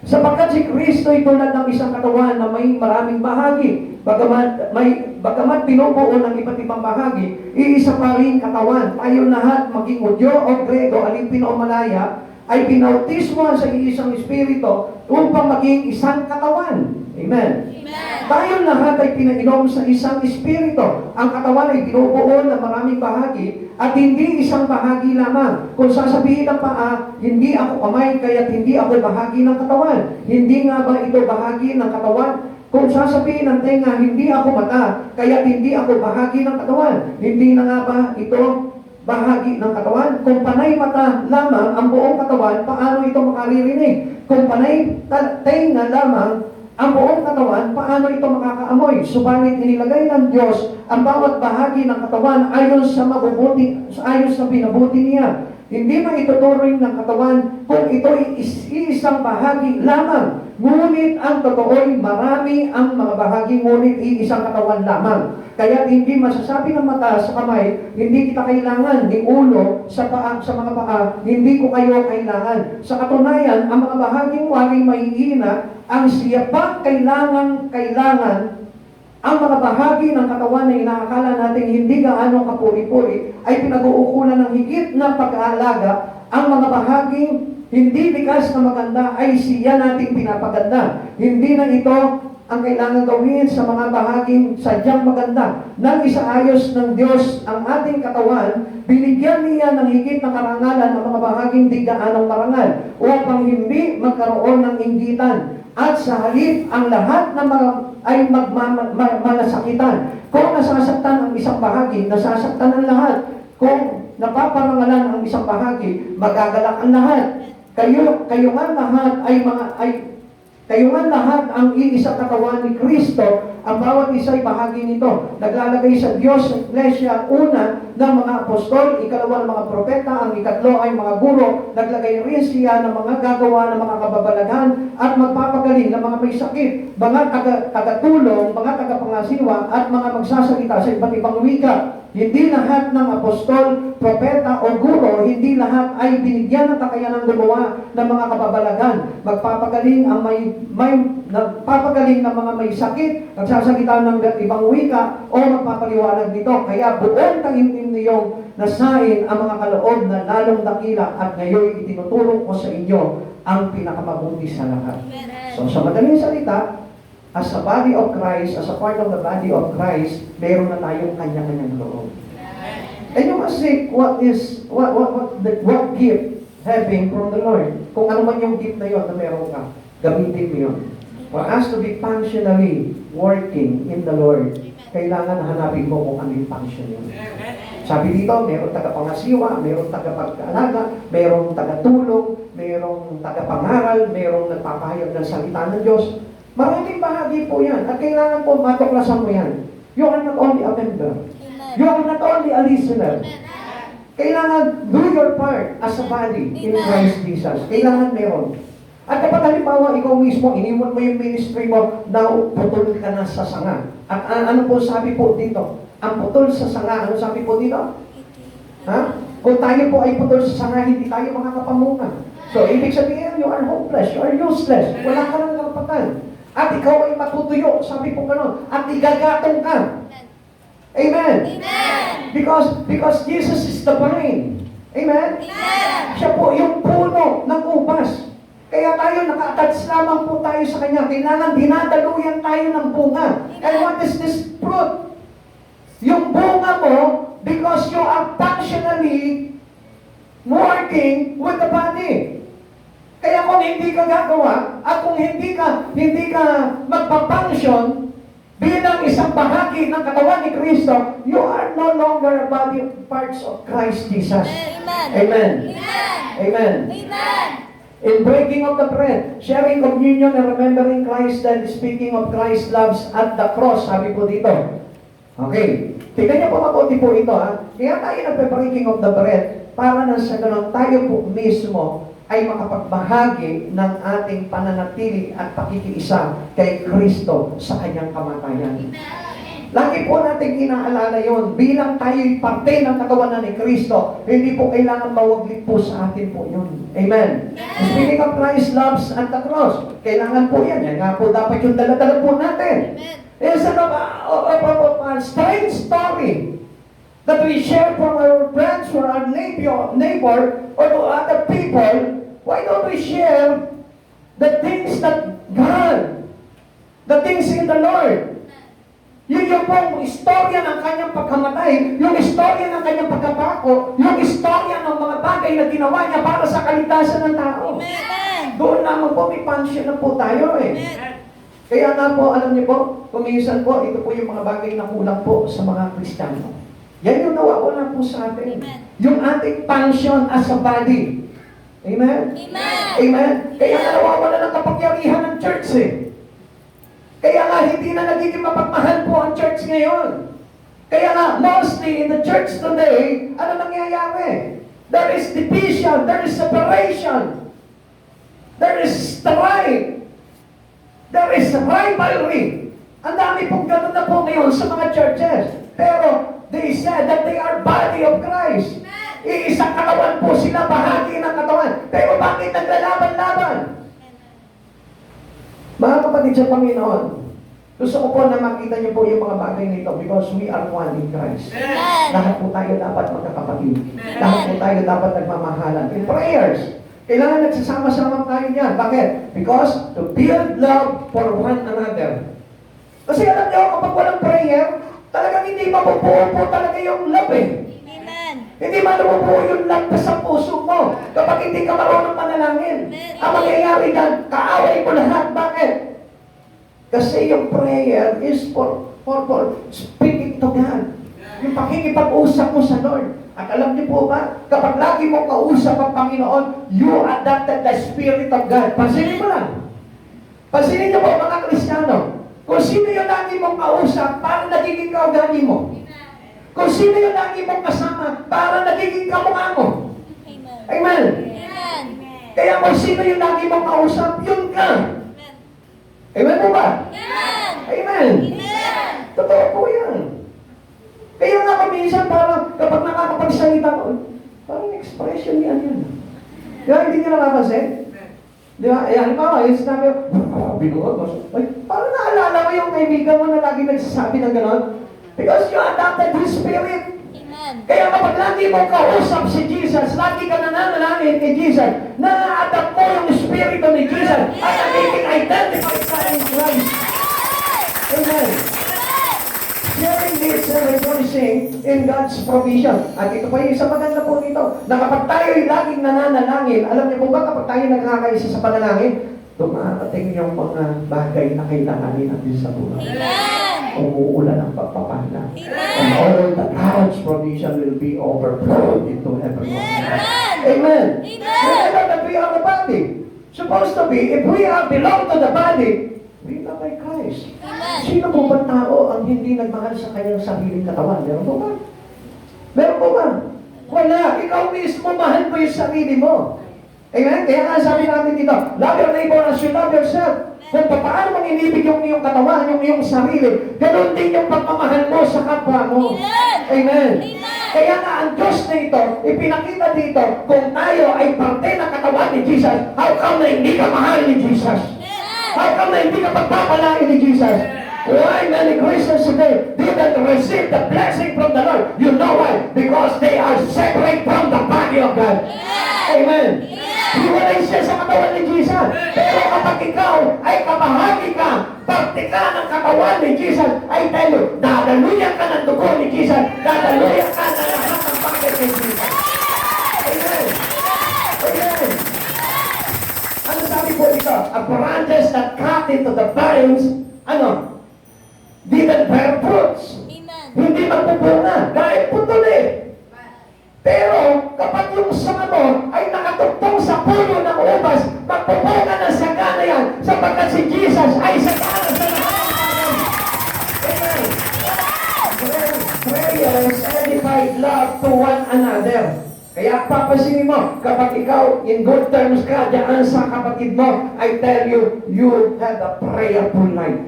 Sapagkat si Kristo ay tulad ng isang katawan na may maraming bahagi. Bagamat binubuo ng iba't ibang bahagi, iisa pa rin katawan. Tayo lahat, maging Hudyo o Grego, Alipino o Malaya, ay binautismo sa iisang Espiritu upang maging isang katawan. Amen. Tayo lahat ay pinainom sa isang Espiritu. Ang katawan ay binubuo ng maraming bahagi at hindi isang bahagi lamang. Kung sasabihin ng paa, hindi ako kamay, kaya't hindi ako bahagi ng katawan. Hindi nga ba ito bahagi ng katawan? Kung sasabihin ng tenga, hindi ako mata, kaya't hindi ako bahagi ng katawan. Hindi na nga ba ito bahagi ng katawan? Kung panay mata lamang ang buong katawan, paano ito makaririnig? Kung panay tenga lamang ang buong katawan, paano ito makakaamoy? Subalit inilagay ng Diyos ang bawat bahagi ng katawan ayon sa pinabuti niya. Hindi maituturing ng katawan kung ito'y isang bahagi lamang. Ngunit ang totoo'y marami ang mga bahagi, ngunit iisang katawan lamang. Kaya hindi masasabi ng mata sa kamay, hindi kita kailangan, ni ulo sa mga paa, hindi ko kayo kailangan. Sa katunayan, ang mga bahaging waring mahihina, ang siya pa kailangan, ang mga bahagi ng katawan na inaakala natin hindi gaano kapuri-puri ay pinag-uukulan ng higit na pag-aalaga. Ang mga bahaging hindi likas na maganda ay siya nating pinapaganda. Hindi na ito ang kailangan gawin sa mga bahaging sadyang maganda. Nang isaayos ng Diyos ang ating katawan, binigyan niya ng higit na karangalan ang mga bahaging di gaanong marangal upang hindi magkaroon ng inggitan. At sa halip, ang lahat ng mga ay magmamasakitan. Kung nasasaktan ang isang bahagi, nasasaktan ang lahat. Kung napaparangalan ang isang bahagi, magagalak ang lahat. Kayo nga lahat Kayo man lahat ang iisang katawan ni Kristo, ang bawat isa'y bahagi nito. Naglalagay sa Diyos sa Iglesia, una, ng mga apostol, ikalawa ng mga propeta, ang ikatlo ay mga guro. Naglagay rin siya ng mga gagawa ng mga kababalaghan at magpapagaling ng mga may sakit, mga tagatulong, mga tagapangasiwa, at mga magsasalita sa iba't ibang wika. Hindi lahat ng apostol, propeta o guro, hindi lahat ay binigyan ng kakayanang gumawa ng mga kababalagan. Magpapagaling ang nagpapagaling ng mga may sakit, nagsasalita ng ibang wika, o magpapaliwanag nito. Kaya buong taimtim niyong nasain ang mga kaloob na lalong dakila at ngayon itinuturo ko sa inyo ang pinakamabuti sa lahat. So sa madaling salita, as a body of Christ, as a part of the body of Christ, meron na tayong kanya-kanyang loob. And you must say, what gift having from the Lord? Kung ano man yung gift na yun na meron ka, gamitin mo yun. For us to be functionally working in the Lord, kailangan hanapin mo kung ano yung function yun. Sabi dito, meron tagapangasiwa, meron tagapag-alaga, meron tagatulong, meron tagapangaral, meron nagpapahayag ng salita ng Diyos. Maraming bahagi po yan. At kailangan po matuklasan mo yan. You are not only a member. You are not only a listener. Kailangan do your part as a body in Christ Jesus. Kailangan meron. At kapag halimbawa, ikaw mismo, iniwan mo yung ministry mo, now, putol ka na sa sanga. At ano po sabi po dito? Ang putol sa sanga, ano sabi po dito? Ha? Kung tayo po ay putol sa sanga, hindi tayo makakapamunga. So, ibig sabihin, you are hopeless, you are useless. Wala ka ng karapatan. At ikaw ay matutuyo, sabi po gano'n, at igagatong ka. Amen? Amen. Because Jesus is the vine. Amen? Amen. Siya po yung puno ng ubas. Kaya tayo, naka-attach lamang po tayo sa Kanya. Kailangan dinadaluyan tayo ng bunga. And what is this fruit? Yung bunga mo, because you are functionally working with the body. Kaya kung hindi ka gagawa, at kung hindi ka magpapunction bilang isang bahagi ng katawan ni Kristo, you are no longer a body parts of Christ Jesus. Amen. Amen. Amen. Amen. Amen. In breaking of the bread, sharing communion and remembering Christ, and speaking of Christ's loves at the cross, sabi po dito. Okay. Tignan niyo po mabuti po ito, ha. Kaya tayo nagpe-breaking of the bread para na sa ganun tayo po mismo ay makapagbahagi ng ating pananatili at pakikiisa kay Kristo sa kanyang kamatayan. Lagi po natin inaalala yon, bilang tayo'y parte ng katawan ni Kristo, hindi po kailangan mawaglit po sa atin po yun. Amen. Speaking of Christ's loves at the cross, kailangan po yan. Yan nga po dapat yung dala-dala po natin. It's a strange story that we share from our friends or our neighbor or to other people. Why don't we share the things that God, the things in the Lord? Yun yung pong istorya ng kanyang pagkamatay, yung istorya ng kanyang pagkapako, yung istorya ng mga bagay na ginawa niya para sa kaligtasan ng tao. Amen. Doon naman po, may function na po tayo eh. Kaya nga po, alam niyo po, kuminsan po, ito po yung mga bagay na kulang po sa mga Kristiyano. Yan yung nawawala po sa atin. Amen. Yung ating function as a body. Amen? Amen. Amen? Kaya nga nawawala ng kapagyarihan ng church eh. Kaya nga hindi na nagiging mapagmahal po ang church ngayon. Kaya nga, mostly in the church today, ano nangyayari? There is division, there is separation, there is strife, there is rivalry. Ang dami pong ganun na po ngayon sa mga churches. Pero they said that they are body of Christ. Iisang katawan po sila, bahagi ng katawan. Pero bakit naglalaban-laban? Mga kapatid sa Panginoon, gusto ko po na makita niyo po yung mga bagay nito because we are one in Christ. Amen. Lahat po tayo dapat magkakapatid. Lahat po tayo dapat nagmamahalan. In prayers, kailangan nagsasama-sama tayo niyan. Bakit? Because to build love for one another. Kasi alam niyo, kapag walang prayer, talagang hindi mabubuo po talaga yung love eh. Hindi malubuo yung love sa puso mo kapag hindi ka marunong manalangin. Ang mangyayari dyan, kaaway mo lahat. Bakit? Kasi yung prayer is for speaking to God. Yung pakikipag-usap mo sa Lord. At alam niyo po ba, kapag lagi mo kausap ang Panginoon, you adopted the Spirit of God. Pansinin mo lang. Pansinin niyo po mga Kristiyano, kung sino yung lagi mong kausap, parang nagiging kaugali mo. Kung sino yung lagi mong kasama, parang nagiging kamukha mo. Amen. Amen. Amen. Kaya kung sino yung lagi mong kausap, yun ka. Amen po ba? Amen. Amen. Amen. Totoo po yan. Kaya nga minsan parang kapag nakakapagsalita ko, parang expression niya yan. Di ba, hindi niyo nakapansin? Di ba? Eh, halimbawa, yung sinabi ko, binuot mo. Ay, parang naalala mo yung kaibigan mo na lagi nagsasabi ng gano'n? Because you adopted His Spirit. Amen. Kaya kapag lagi mo kausap si Jesus, lagi ka nananalangin kay Jesus, na-adapt mo yung Espiritu ni Jesus at nagiging identified ka in Christ. Amen. Sharing this and rejoicing in God's provision. At ito pa yung isang maganda po nito, na kapag tayo'y laging nananalangin, alam niyo po ba kapag tayo nagkakaisa sa panalangin, dumarating yung mga bagay na kailanganin natin sa buhay. Amen. Umuulan ang pagpapala. Amen. And all the God's provision will be overflowed into everyone. Amen. Amen. Amen. Remember that we are the body. Supposed to be, if we are belong to the body, we love by Christ. Amen. Sino po ba tao ang hindi nagmahal sa kanyang sariling katawan? Meron po ba? Meron po ba? Wala. Ikaw mismo, mahal mo yung sarili mo. Amen? Kaya nga sabi natin dito, love your neighbor as you love yourself. Kung paano mong inibig yung iyong katawan, yung iyong sarili, ganoon din yung pagmamahal mo sa kapwa mo. Amen. Amen. Amen. Kaya nga ang Diyos na ito, ipinakita dito, kung tayo ay parte ng katawan ni Jesus, how come na hindi ka mahal ni Jesus? How come na hindi ka pagpapalain ni Jesus? Why many Christians today didn't receive the blessing from the Lord? You know why? Because they are separate from the body of God. Amen. Hiwalay siya sa katawan ni Jesus. Pero kapag ikaw ay kabahagi ka, parte ka ng katawan ni Jesus, I tell you, dadaluyan ka ng dugo ni Jesus, dadaluyan ka ng lahat ng bagay ni Jesus. Amen. Amen. Ano sabi po dito? A branches that cut into the vines, didn't bear fruits. Amen. Hindi magpupuna dahil putol eh. Pero kapag yung sanga mo ay nakatugtong sa puno ng ubas, magpupunga ng sagana yan sapagkat si Jesus ay sagana sa lahat ng bagay. Amen. Prayers edify love to one another. Kaya papansinin mo, kapag ikaw in good terms ka diyan sa kapatid mo, I tell you, you have a prayerful life.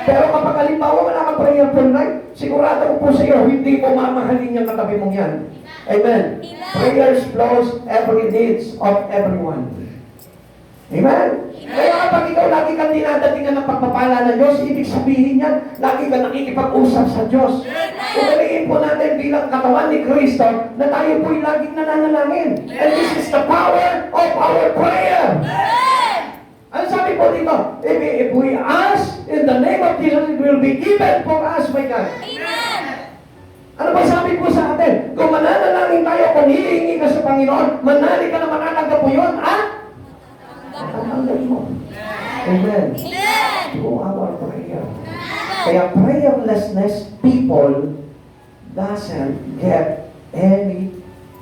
Pero kapag halimbawa wala kang prayerful life, sigurado ko po sa iyo, hindi mo mamahalin yung katabi mong yan. Amen. Prayers flows every needs of everyone. Amen. Kaya kapag ikaw lagi kang dinadatingan ng pagpapala ng Diyos, ibig sabihin yan, lagi kang nakikipag-usap sa Diyos. Ugaliin po natin bilang katawan ni Kristo na tayo po'y laging nananalangin. And this is the power of our prayer. Ano sabi po dito? If we ask in the name of Jesus, it will be given for us by God. Amen. Ano ba sabi po sa atin? Kung mananalangin tayo, kung hihingi ka sa Panginoon, manali ka na manatanggap mo yun, Tatanggap mo. Amen. Amen. To our prayer. Kaya prayerlessness people doesn't get any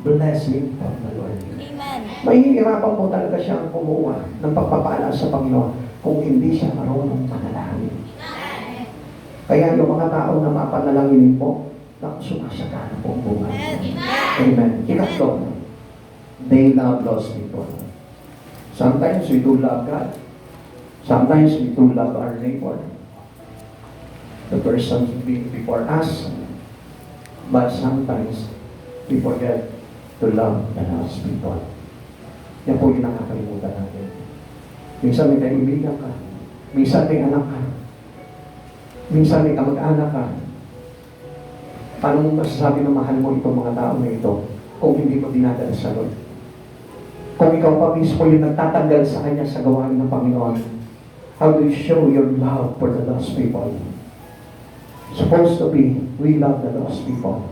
blessing from the Lord. Amen. Mahihirapan po talaga siyang kumuha ng pagpapala sa Panginoon kung hindi siya marunong manalangin. Kaya yung mga tao na mapanalanginin po, sumasagana po ang buhay. Amen. Ikatlo, they love lost people. Sometimes we do love God. Sometimes we do love our neighbor. The person before us. But sometimes we forget to love the lost people. Yan po yung nakakalimutan natin. Minsan may kaibigan ka. Minsan may anak ka. Minsan may kamag-anak ka. Paano mo masasabi na mahal mo itong mga tao na ito kung hindi mo dinadala sa Lord? Kung ikaw pa mismo yung nagtatanggal sa Kanya sa gawain ng Panginoon, how do you show your love for the lost people? Supposed to be, we love the lost people.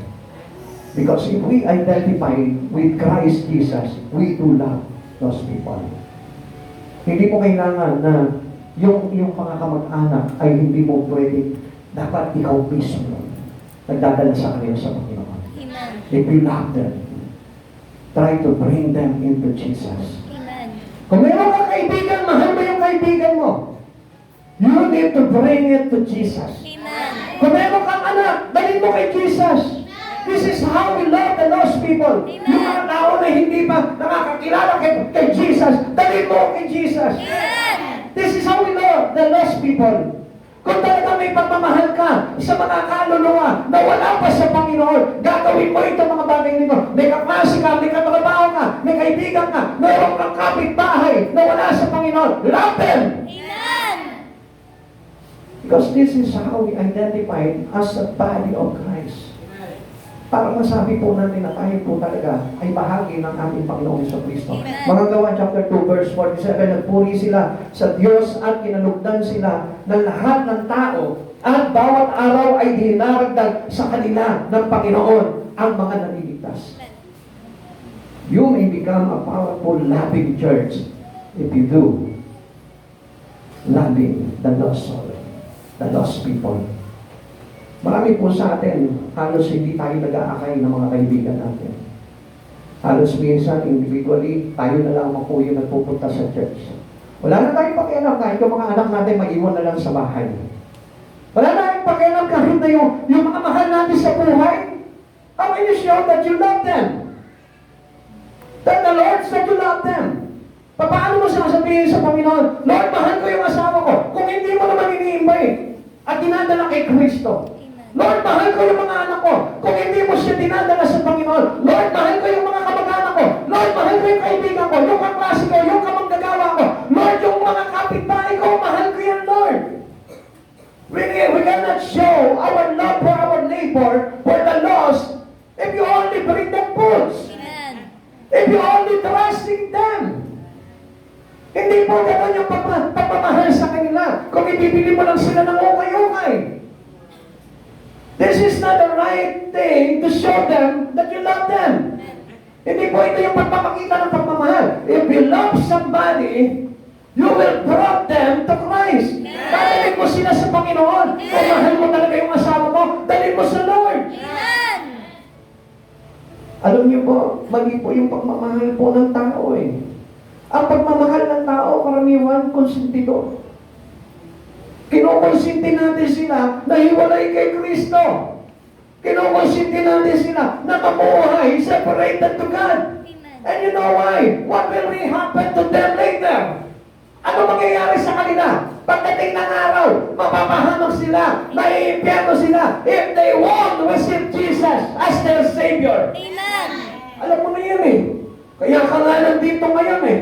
Because if we identify with Christ Jesus, we do love lost people. Hindi mo kailangan na yung mga kamag-anak ay hindi mo pwede, dapat ikaw mismo nagdadala sa kanila sa Panginoon. Amen. If you love them, try to bring them into Jesus. Amen. Kung meron kang kaibigan, mahal mo yung kaibigan mo. You need to bring it to Jesus. Amen. Kung meron kang anak, dalhin mo kay Jesus. This is how we love the lost people. Amen. Yung mga tao na hindi pa nakakakilala kay Jesus, dalhin mo kay Jesus. Amen. This is how we love the lost people. Kung talaga may pagmamahal ka sa mga kaluluwa na wala pa sa Panginoon, gagawin mo itong mga bagay nito. May kaklase ka, may katrabaho ka, may kaibigan ka, mayroon kang kapitbahay na wala sa Panginoon. Love them! Amen. Because this is how we identify as the body of Christ. Para masabi po natin na tayo po talaga ay bahagi ng ating Panginoong Jesucristo. Amen. Mga Gawa chapter 2 verse 47, nagpuri sila sa Diyos at kinalugdan sila ng lahat ng tao at bawat araw ay dinaragdag sa kanila ng Panginoon ang mga naliligtas. You may become a powerful, loving church if you do loving the lost soul, the lost people. Marami po sa atin, halos hindi tayo nag-aakay ng mga kaibigan natin. Halos minsan, individually, tayo na lang po yung nagpupunta sa church. Wala na tayong pakialam kahit yung mga anak natin maiwan na lang sa bahay. Wala na tayong pakialam kahit na yung mga mahal natin sa buhay. How can you show that you love them? That the Lord said you love them. Paano mo sasabihin sa Panginoon, Lord, mahal ko yung asawa ko, kung hindi mo naman iniimbay at dinadala kay Kristo. Lord, mahal ko yung mga anak ko. Kung hindi mo siya dinadala sa Panginoon, Lord, mahal ko yung mga kamag-anak ko. Lord, mahal ko yung kaibigan ko, yung kaklase ko, yung kamanggagawa ko. Lord, yung mga kapitbahay ko, mahal ko yan, Lord. We cannot show our love for our neighbor, for the lost, if you only bring them foods. Amen. If you only trusting them. Hindi po gano'n yung pagmamahal sa kanila. Kung ibibili mo lang sila ng ukay-ukay. This is not the right thing to show them that you love them. Hindi po ito yung pagpapakita ng pagmamahal. If you love somebody, you will draw them to Christ. Dadalhin mo sila sa Panginoon. Kung mahal mo talaga yung asawa mo, dalhin mo sa Lord. Amen. Alam niyo po, mali po yung pagmamahal po ng tao eh. Ang pagmamahal ng tao, karaniwan, konsentidor. Kinukonsinti natin sila na hiwalay kay Kristo. Kinukonsinti natin sila na mamuhay separated to God. Amen. And you know why? What will happen to them later? Ano mangyayari sa kanila? Pagdating ng araw, mapapahamak sila, maiimpyerno sila if they won't receive Jesus as their Savior. Amen. Alam mo na yan eh. Kaya ka nga nandito ngayon eh.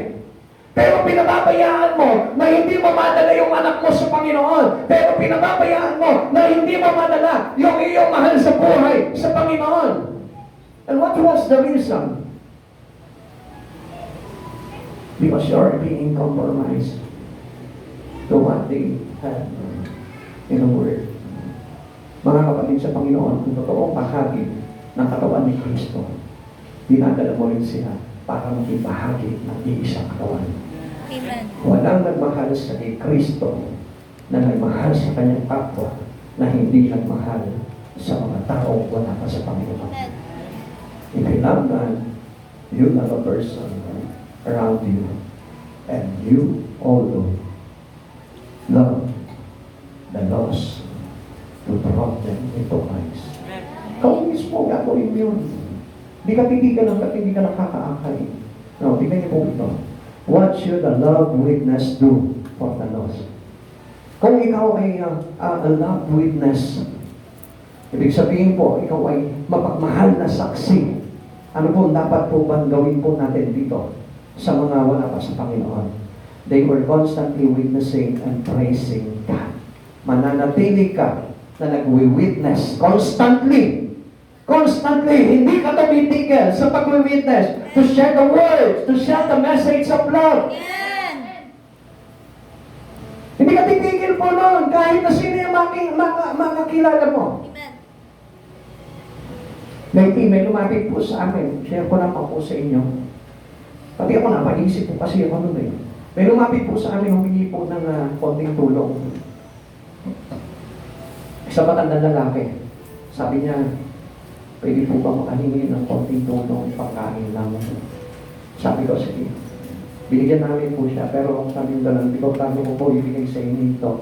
Pero pinababayaan mo na hindi mo madala yung anak mo sa Panginoon. Pero pinababayaan mo na hindi mo madala yung iyong mahal sa buhay sa Panginoon. And what was the reason? Because you're being compromised to what they had in the Word. Mga kapatid sa Panginoon, kung totoong bahagi ng katawan ni Kristo, dinadala mo rin sila para maging bahagi ng iisang katawan. Amen. Walang nagmahal sa kay Kristo na nagmahal sa kanyang kapwa na hindi nagmahal sa mga taong wala pa sa Panginoon. Amen. If you love God, you love a person around you, and you also love the lost to draw them into Christ. Kung mismo gagawin yun, di ka titigan lang at hindi ka nakakaakay. No, tignan niyo po ito. What should a love witness do for the lost? Kung ikaw ay a love witness, ibig sabihin po, ikaw ay mapagmahal na saksi. Ano po dapat po bang gawin po natin dito sa mga wala pa sa Panginoon? They were constantly witnessing and praising God. Mananatili ka na nagwi-witness constantly. Constantly, hindi ka tumitigil sa pag-witness to share the words, to share the message of love. Amen. Hindi ka titigil po noon kahit na sino yung makakilala mo. Amen. May lumapit po sa amin. Share ko naman po sa inyo. Pati ako napaisip po kasi ako noon eh. May lumapit po sa amin, humingi po ng konting tulong. Isa matandang lalaki. Sabi niya, pwede po ba makahingi ng konting tulong pagkain lang? Sabi ko, sige. Binigyan namin po siya, pero sabi ko lang, hindi ko plano ko po ibigay sa inyo ito.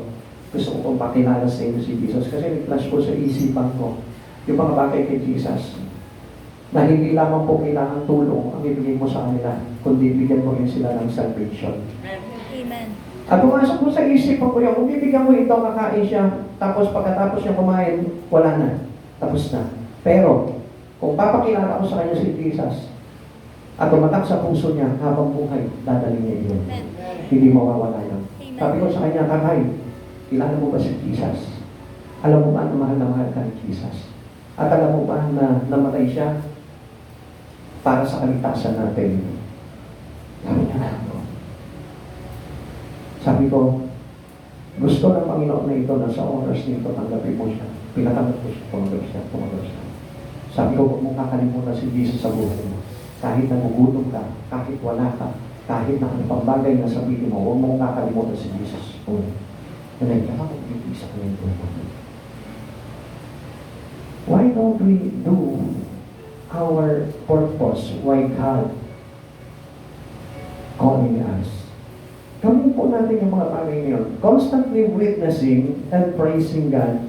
gusto ko pong pakilala sa inyo si Jesus kasi nag-flash po sa isipan ko yung mga bagay kay Jesus na hindi lamang po kailangan tulong ang ibigay mo sa kanila, kundi bigyan mo rin sila ng salvation. Amen. At pumasok po sa isipan ko yung kung bibigyan mo ito, kakain siya, tapos pagkatapos niya kumain, wala na, tapos na. Pero, kung papakilala ko sa kanya si Jesus, at tumatak sa puso niya habang buhay, dadalhin niya yun. Amen. Hindi mawawala yun. Amen. Sabi ko sa kanya, kakay, kilala mo ba si Jesus? Alam mo ba na mahal ka ni Jesus? At alam mo ba na namatay siya para sa kaligtasan natin? Sabi niya na ako. Sabi ko, gusto ng Panginoon na ito na sa oras nito, tanggapin mo siya. Pinatanggap ko siya, tumanggap siya. Sabi ko, huwag mong kakalimutan si Jesus sa buhay mo. Kahit nagugutom ka, kahit wala ka, kahit na pang bagay na sabihin mo, huwag mong kakalimutan si Jesus. And then, isa ko yung why don't we do our purpose? Why God calling us? Gawin po natin yung mga bagay ngayon. Constantly witnessing and praising God.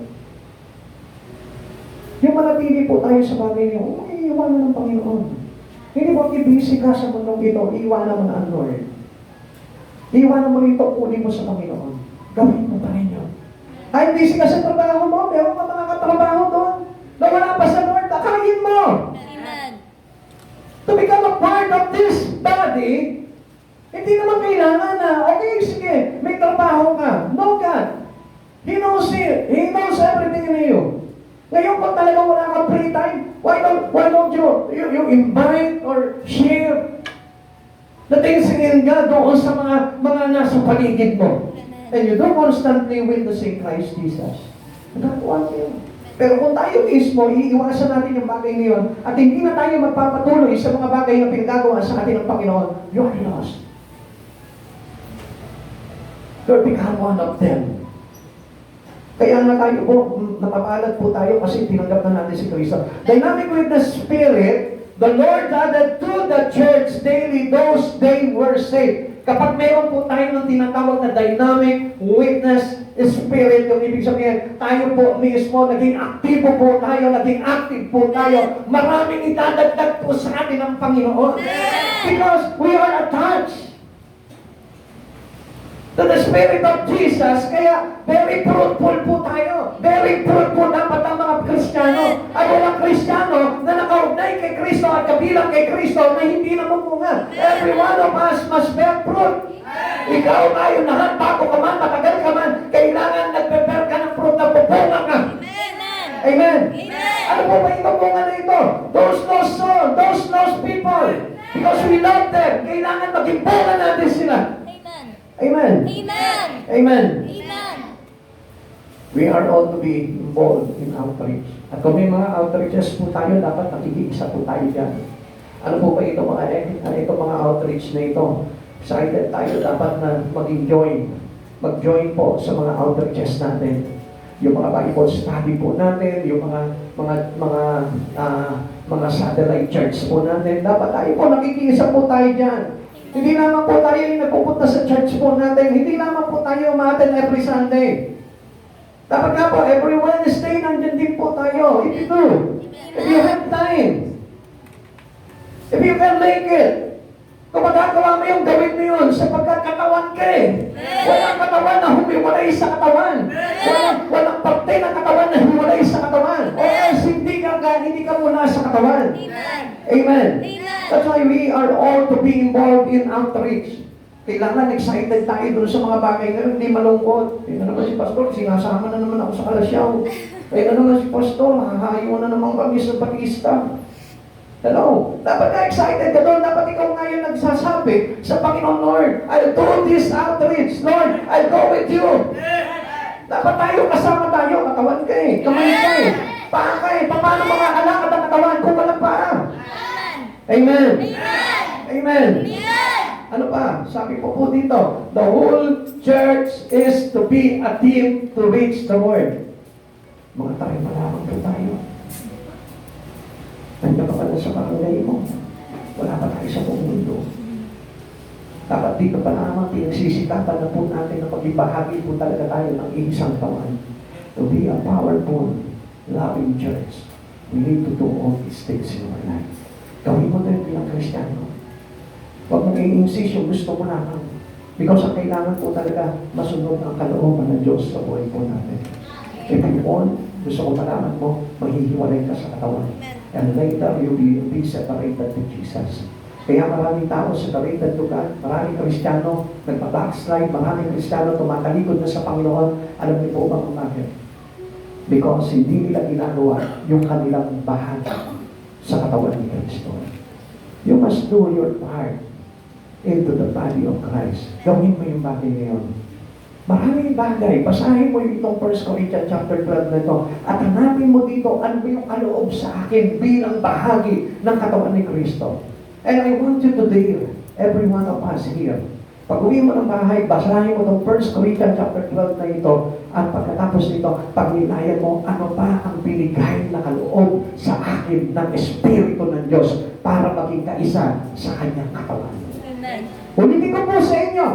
Yung manatili po tayo sa bagay ngayon, iiwanan ng Panginoon. Hindi mo i-busy ka sa mundong ito, iiwanan mo na ang Lord. Iiwanan mo rito, kunin mo sa Panginoon. Gawin mo pa rin yun. Ay, busy ka sa trabaho mo, meron ka mga katrabaho doon. Na wala pa sa Lord, akayin mo. Amen. To become a part of this body, hindi naman kailangan na, okay, sige, may trabaho ka. No, God. He knows it. He knows everything in you. Ngayon, kung talaga wala kang free time, why don't you invite or share the things in God doon sa mga nasa paligid mo? And you don't constantly witnessing Christ Jesus. Nagkakuha kayo. Pero kung tayo mismo, iiwasan natin yung bagay ngayon at hindi na tayo magpapatuloy sa mga bagay na pinagagawa sa atin ng Panginoon, you are lost. Lord, become one of them. Kaya nga tayo po, napapalad po tayo kasi tinanggap na natin si Kristo. Dynamic with the Spirit, the Lord added to the church daily those they were saved. Kapag meron po tayo ng tinatawag na dynamic witness spirit, yung ibig sabihin, tayo po mismo, naging aktibo po tayo, naging active po tayo, maraming idadagdag po sa atin ng Panginoon. Because we are attached to the Spirit of Jesus, kaya very fruitful po tayo. Very fruitful dapat ang mga Kristiyano. Ay walang Kristiyano na nakaugnay kay Kristo at kabilang kay Kristo na hindi namumunga. Every one of us must bear fruit. Ikaw tayo lahat, bago ka man, matagal ka man, kailangan nagpe-bear ka ng fruit na pupunga ka. Amen. Amen. Amen. Ano po ba yung pupunga na ito? Those lost souls, those lost people. Because we love them, kailangan maging bunga natin sila. Amen. Amen. Amen. Amen. Amen. We are all to be involved in outreach. At kung may mga outreaches po tayo, dapat nakikiisa po tayo dyan. Ano po ba ito mga outreach na ito? Excited tayo dapat na mag-join po sa mga outreaches natin. Yung mga Bible study po natin, yung mga satellite church po natin. Dapat tayo po nakikiisa po tayo dyan. Hindi naman po tayo yung nagpupunta sa church po natin. Hindi naman po tayo umaten every Sunday. Dapat nga po, every Wednesday, nandyan din po tayo. If you do. If you have time. If you can make it. Kung magagawa mo yung gawin mo yun, sapagkat katawan ka eh. Walang katawan na humiwalay sa katawan. Walang parte ng katawan na humiwalay sa katawan. O else, hindi ka muna sa katawan. Amen. That's why we are all to be involved in outreach. Kailangan excited tayo doon sa mga bagay ngayon, hindi malungkot. Kaya naman si Pastor, sinasama na naman ako sa Kalasyaw. Kaya naman si Pastor, hahayo na naman kami sa Batista. Hello? Dapat ka excited ka doon. Dapat ikaw ngayon nagsasabi sa Panginoon, Lord, I'll do this outreach. Lord, I'll go with you. Dapat tayo, kasama tayo. Katawan ka eh. Kamay ka eh. Paa ka eh. Paano makakalakad ang katawan kung walang paa? Amen. Amen. Ano pa? Sabi ko po dito, the whole church is to be a team to reach the world. Mga tayo malamang po tayo. Nandiyan ka pala sa barangay mo. Wala pa tayo sa buong mundo. Dapat dito pa lamang pinagsisikapan na po natin na pag-ibahagi po talaga tayo ng isang kawan. To be a powerful, loving church, we need to do all these things in our life. Gawin mo tayo bilang Kristiyano. Huwag mong i-insist yung gusto mo lamang. Because ang kailangan po talaga masunod ang kalooban ng Diyos sa buhay po natin. If you want, gusto ko malaman mo, maghihiwalay ka sa katawan. And later, you'll be separated to Jesus. Kaya maraming tao sa separated lugar, maraming Kristiyano nagpa-backslide, maraming Kristiyano tumatalikod na sa Panginoon. Alam niyo po ba kung bakit? Because hindi nila ginagawa yung kanilang bahagi sa katawan ni Kristo. You must do your part into the body of Christ. Gawin mo yung bagay ngayon. Maraming bagay. Basahin mo itong 1 Corinthians chapter 12 na ito at hanapin mo dito ano ba yung kaloob sa akin bilang bahagi ng katawan ni Kristo. And I want you to dare, every one of us here, pag uwi mo ng bahay, basahin mo itong 1 Corinthians chapter 12 na ito at pagkatapos nito, pagnilayan mo ano ba ang binigay na kaloob sa akin ng Espiritu ng Diyos para maging kaisa sa kanyang katawan. Amen. Ulitin ko po sa inyo.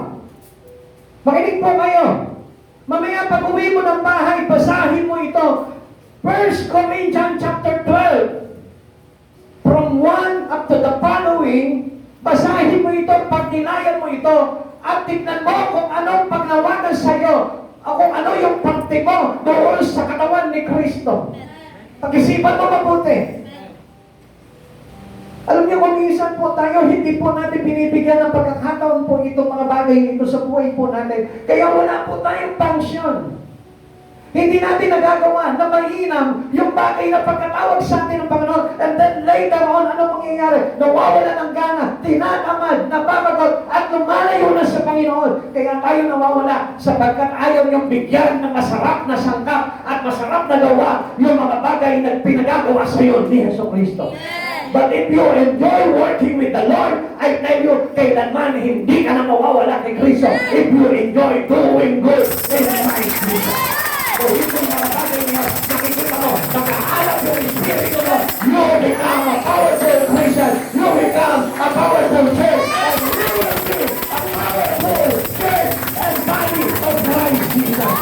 Makinig po kayo. Mamaya pag uwi mo ng bahay, basahin mo ito. 1 Corinthians chapter 12. From 1 up to the following, basahin mo ito, pagnilayan mo ito, at tignan mo kung anong pagnawagan sa iyo, o kung ano yung parte mo doon sa katawan ni Kristo. Pag-isipan mo mabuti. Alam niyo kung minsan po tayo, hindi po natin binibigyan ng pagkakataon po itong mga bagay ito sa buhay po natin. Kaya wala po tayong function. Hindi natin nagagawa na mainam yung bagay na pagkatawag sa atin ng Panginoon. And then later on, ano mangyayari? Nawawala ng gana, tinatamad, nababagot, at lumalayo na sa Panginoon. Kaya tayo nawawala sapagkat ayaw niyong bigyan ng masarap na sangkap at masarap na gawa yung mga bagay na pinagagawa sa iyo ni Jesucristo. But if you enjoy working with the Lord, I tell you, kailanman hindi ka na mawawala kay Kristo if you enjoy doing good in Christ Jesus. So, itong mga bagay niyo, nakikita mo, nakahalap yung Espiritu mo, you become a powerful Christian, you become a powerful church, and you will be a powerful church and body of Christ Jesus.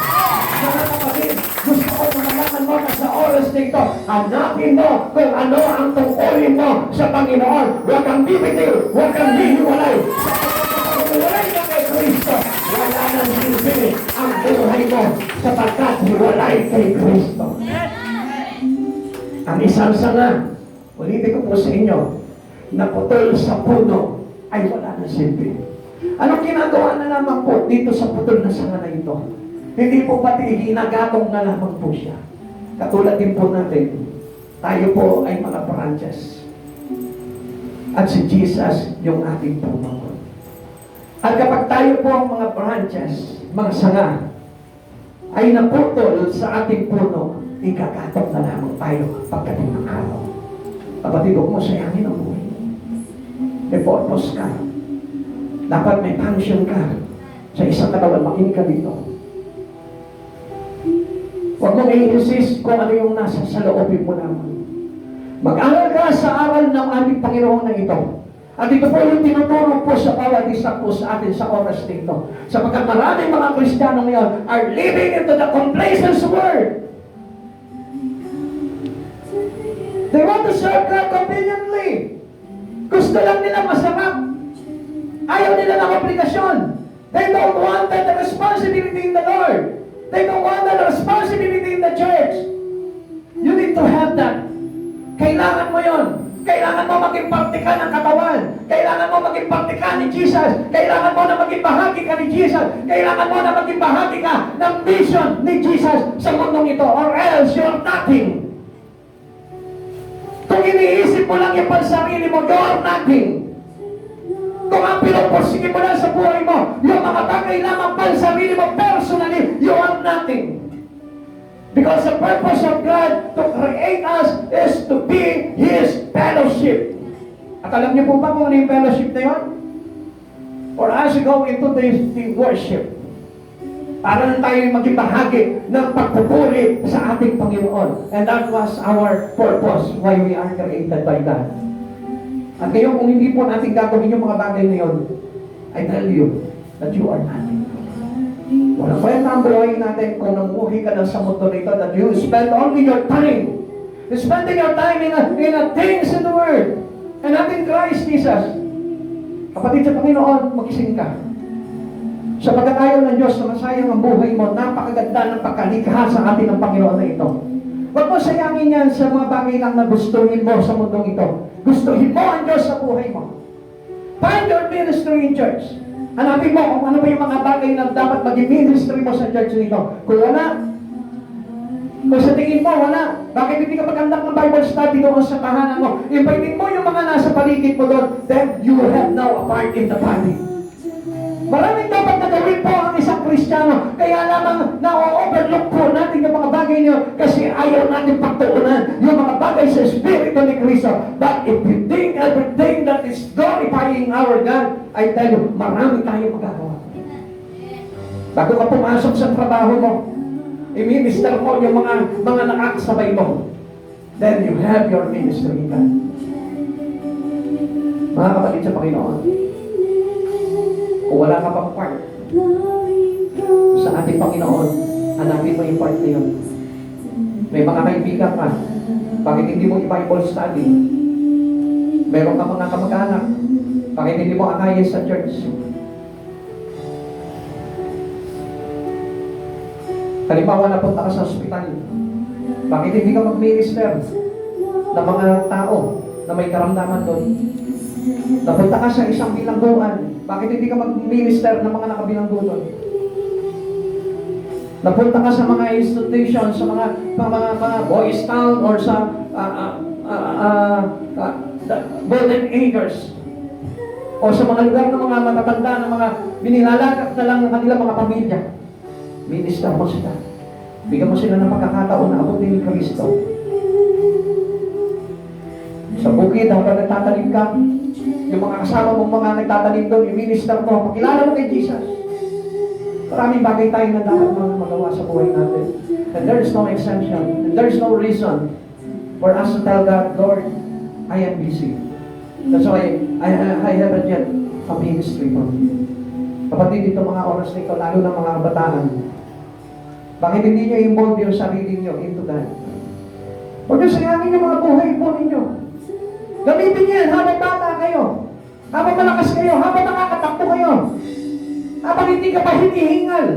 Mga kapatid, gusto ko na malaman mo na sa oras nito, hanapin mo kung ano ang tungkulin mo sa Panginoon. Huwag kang bibitiw, huwag kang hihiwalay. Sa pagkakulay ka kay Kristo, wala nang silbi ang buhay mo sapagkat hiwalay kay Kristo. Ang isang sanga, ulitin ko po sa inyo, na putol sa puno ay wala nang silbi. Anong ginagawa na naman po dito sa putol na sanga na ito? Hindi po pati ginagatong na lamang po siya. Katulad din po natin, tayo po ay mga branches. At si Jesus yung ating puno. At kapag tayo po ang mga branches, mga sanga, ay naputol sa ating puno, ikagatong na lamang tayo pagdating ng araw. Kapatid, huwag mo sayangin ang buhay mo. May purpose ka. Dapat may function ka. Sa isang katawan, makinig ka dito. Huwag mong i-insist kung ano yung nasa sa loobin mo naman. Mag-aral ka sa aral ng aming Panginoon na ito. At ito po yung tinuturo po sa bawat isa po sa atin sa oras nito. Sapagkat maraming mga Kristiyano ngayon are living into the complacent world. They want to serve God conveniently. Gusto lang nila masarap. Ayaw nila ng aplikasyon. They don't want the responsibility in the Lord. They don't want the responsibility in the church. You need to have that. Kailangan mo yon. Kailangan mo maging parte ka ng katawan. Kailangan mo maging parte ka ni Jesus. Kailangan mo na maging bahagi ka ni Jesus. Kailangan mo na maging bahagi ka ng vision ni Jesus sa mundong ito. Or else you're nothing. Kung iniisip mo lang yung pansarili mo, you're nothing. Kung ang pinupursige mo lang sa buhay mo, yung mga bagay lamang pansarili mo personally, you are nothing. Because the purpose of God to create us is to be His fellowship. At alam niyo po ba kung ano yung fellowship na yun? For us to go into the worship. Para na tayo maging bahagi ng pagpupuri sa ating Panginoon. And that was our purpose why we are created by God. At ngayon, kung hindi po natin gagawin yung mga bagay na yun, I tell you that you are nothing. Walang kwenta ang buhay natin kung namuhi ka lang sa mundo nito that you spend only your time. You spending your time in a things in the world and not in Christ Jesus. Kapatid sa Panginoon, magising ka. Sa pagkatayo ng Diyos na masayang ang buhay mo, napakaganda ng pagkalikha sa atin ng Panginoon na ito. Huwag mo sayangin yan sa mga bagay lang na gustuhin mo sa mundong ito. Gustuhin mo ang Diyos sa buhay mo. Find your ministry in church. Hanapin mo kung ano ba yung mga bagay na dapat maging ministry mo sa church nito. Kung wala, kung sa tingin mo, wala. Bakit hindi ka magandang ng Bible study doon sa tahanan mo? Invite mo yung mga nasa paligid mo doon, then you will have now a part in the body. Maraming dapat na gawin po ang isang Kristiyano. Kaya lamang na-overlook po natin yung mga bagay niyo kasi ayaw natin pagtuunan yung mga bagay sa Espiritu ni Kristo. But if you think everything that is glorifying our God, I tell you, marami tayong magagawa. Bago ka pumasok sa trabaho mo, i-minister mo yung mga nakakasabay mo. Then you have your ministry in God. Mga kapatid sa Panginoon, kung wala ka pang part sa ating Panginoon, hanapin mo yung part na yun. May mga kaibigan ka, bakit hindi mo i-Bible study? Meron ka mga kamag-anak, bakit hindi mo akayin sa church? Halimbawa, napunta ka sa ospital, bakit hindi ka mag-minister ng mga tao na may karamdaman doon? Napunta ka sa isang bilangguan, bakit hindi ka mag-minister ng mga nakabilanggo doon? Napunta ka sa mga institution, sa mga boys town or sa golden acres o sa mga lugar ng mga matatanda ng mga binilalagak na lang ng kanilang mga pamilya. Minister mo sila. Bigyan mo sila ng pagkakataon na abutin ni Kristo. Sa bukid, habang nagtatanim ka, yung mga kasama mong mga nagtatanim doon, yung minister mo, pakilala mo kay Jesus. Maraming bagay tayo na dapat magawa sa buhay natin. And there is no exemption. And there is no reason for us to tell God, Lord, I am busy. That's why I haven't yet a ministry for you. Kapatid, dito mga oras nito, lalo na mga kabataan, bakit hindi nyo involve yung sarili nyo into God? Huwag nyo sayangin yung mga buhay po ninyo. Gamitin nyo yan habang bata kayo, habang malakas kayo, habang nakakatakbo kayo, habang hindi ka pa hinihingal.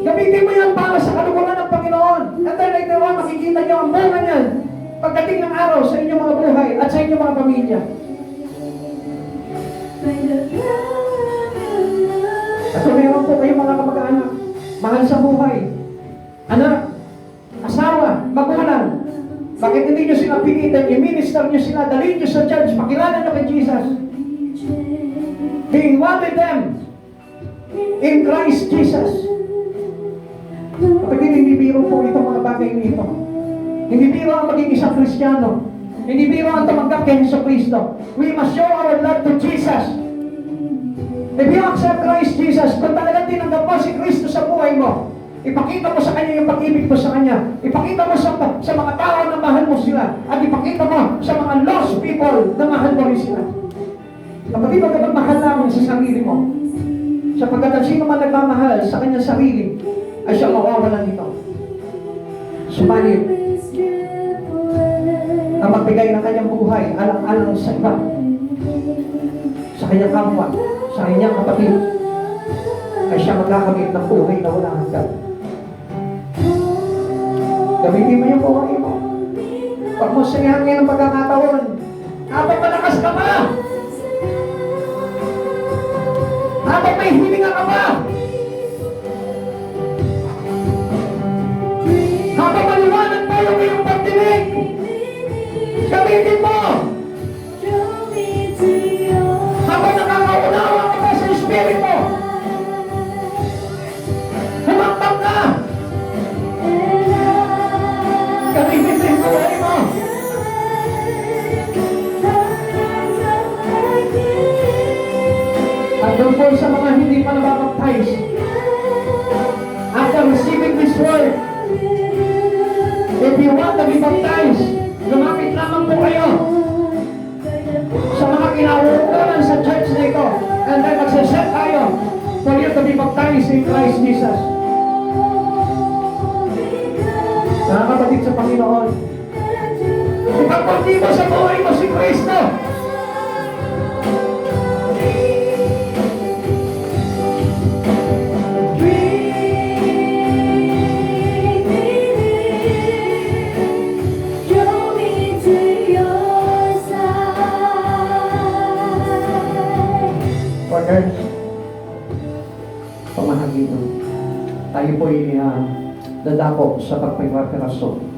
Gamitin mo yan para sa kaluguran ng Panginoon. And then later on, makikita nyo ang bunga niyan pagdating ng araw sa inyong mga buhay at sa inyong mga pamilya. At kung meron po kayong mga kamag-anak, mahal sa buhay, anak, asawa, magulang, bakit hindi nyo sila pilitan, i-minister nyo sila, dalhin nyo sa church, pakilala nyo kay Jesus. Being one with them in Christ Jesus. Kapag hindi biro po itong mga bagay nito. Hindi biro ang maging isang Kristiyano. Hindi biro ang tumanggap kay Jesucristo. We must show our love to Jesus. If you accept Christ Jesus, kung talagang tinanggap mo si Kristo sa buhay mo, ipakita mo sa Kanya yung pag-ibig mo sa Kanya. Ipakita mo sa mga tao na mahal mo sila. At ipakita mo sa mga lost people na mahal mo rin sila. Kapatid, huwag ka magmahal lamang sa sarili mo. Sapagkat ang sino man nagmamahal sa kanyang sarili, ay siya mawawalan nito. Subalit, ang magbigay ng kanyang buhay alang-alang sa iba, sa kanyang kapwa, sa kanyang kapatid, ay siya magkakamit ng buhay na walang hanggan. Gamitin mo yung buhay mo. Huwag mo sayangin ang pagkakataon. Habang malakas ka pa! Habang may hininga ka pa! Habang maliwanag pa yung iyong pagdinig! Gamitin mo! Habang nakakaunawa ka pa sa Espiritu! Humakbang ka! Gamitin mo yung buhay mo! At doon po sa mga hindi pa nababaptize, after receiving this word, if you want to be baptized, lumapit lamang po kayo rejoice in Christ Jesus. Mga kapatid sa Panginoon, ipagpagdi mo sa buhay mo si Kristo. Partners, pamahagi mo. Tayo po'y dadako sa pagpapiraso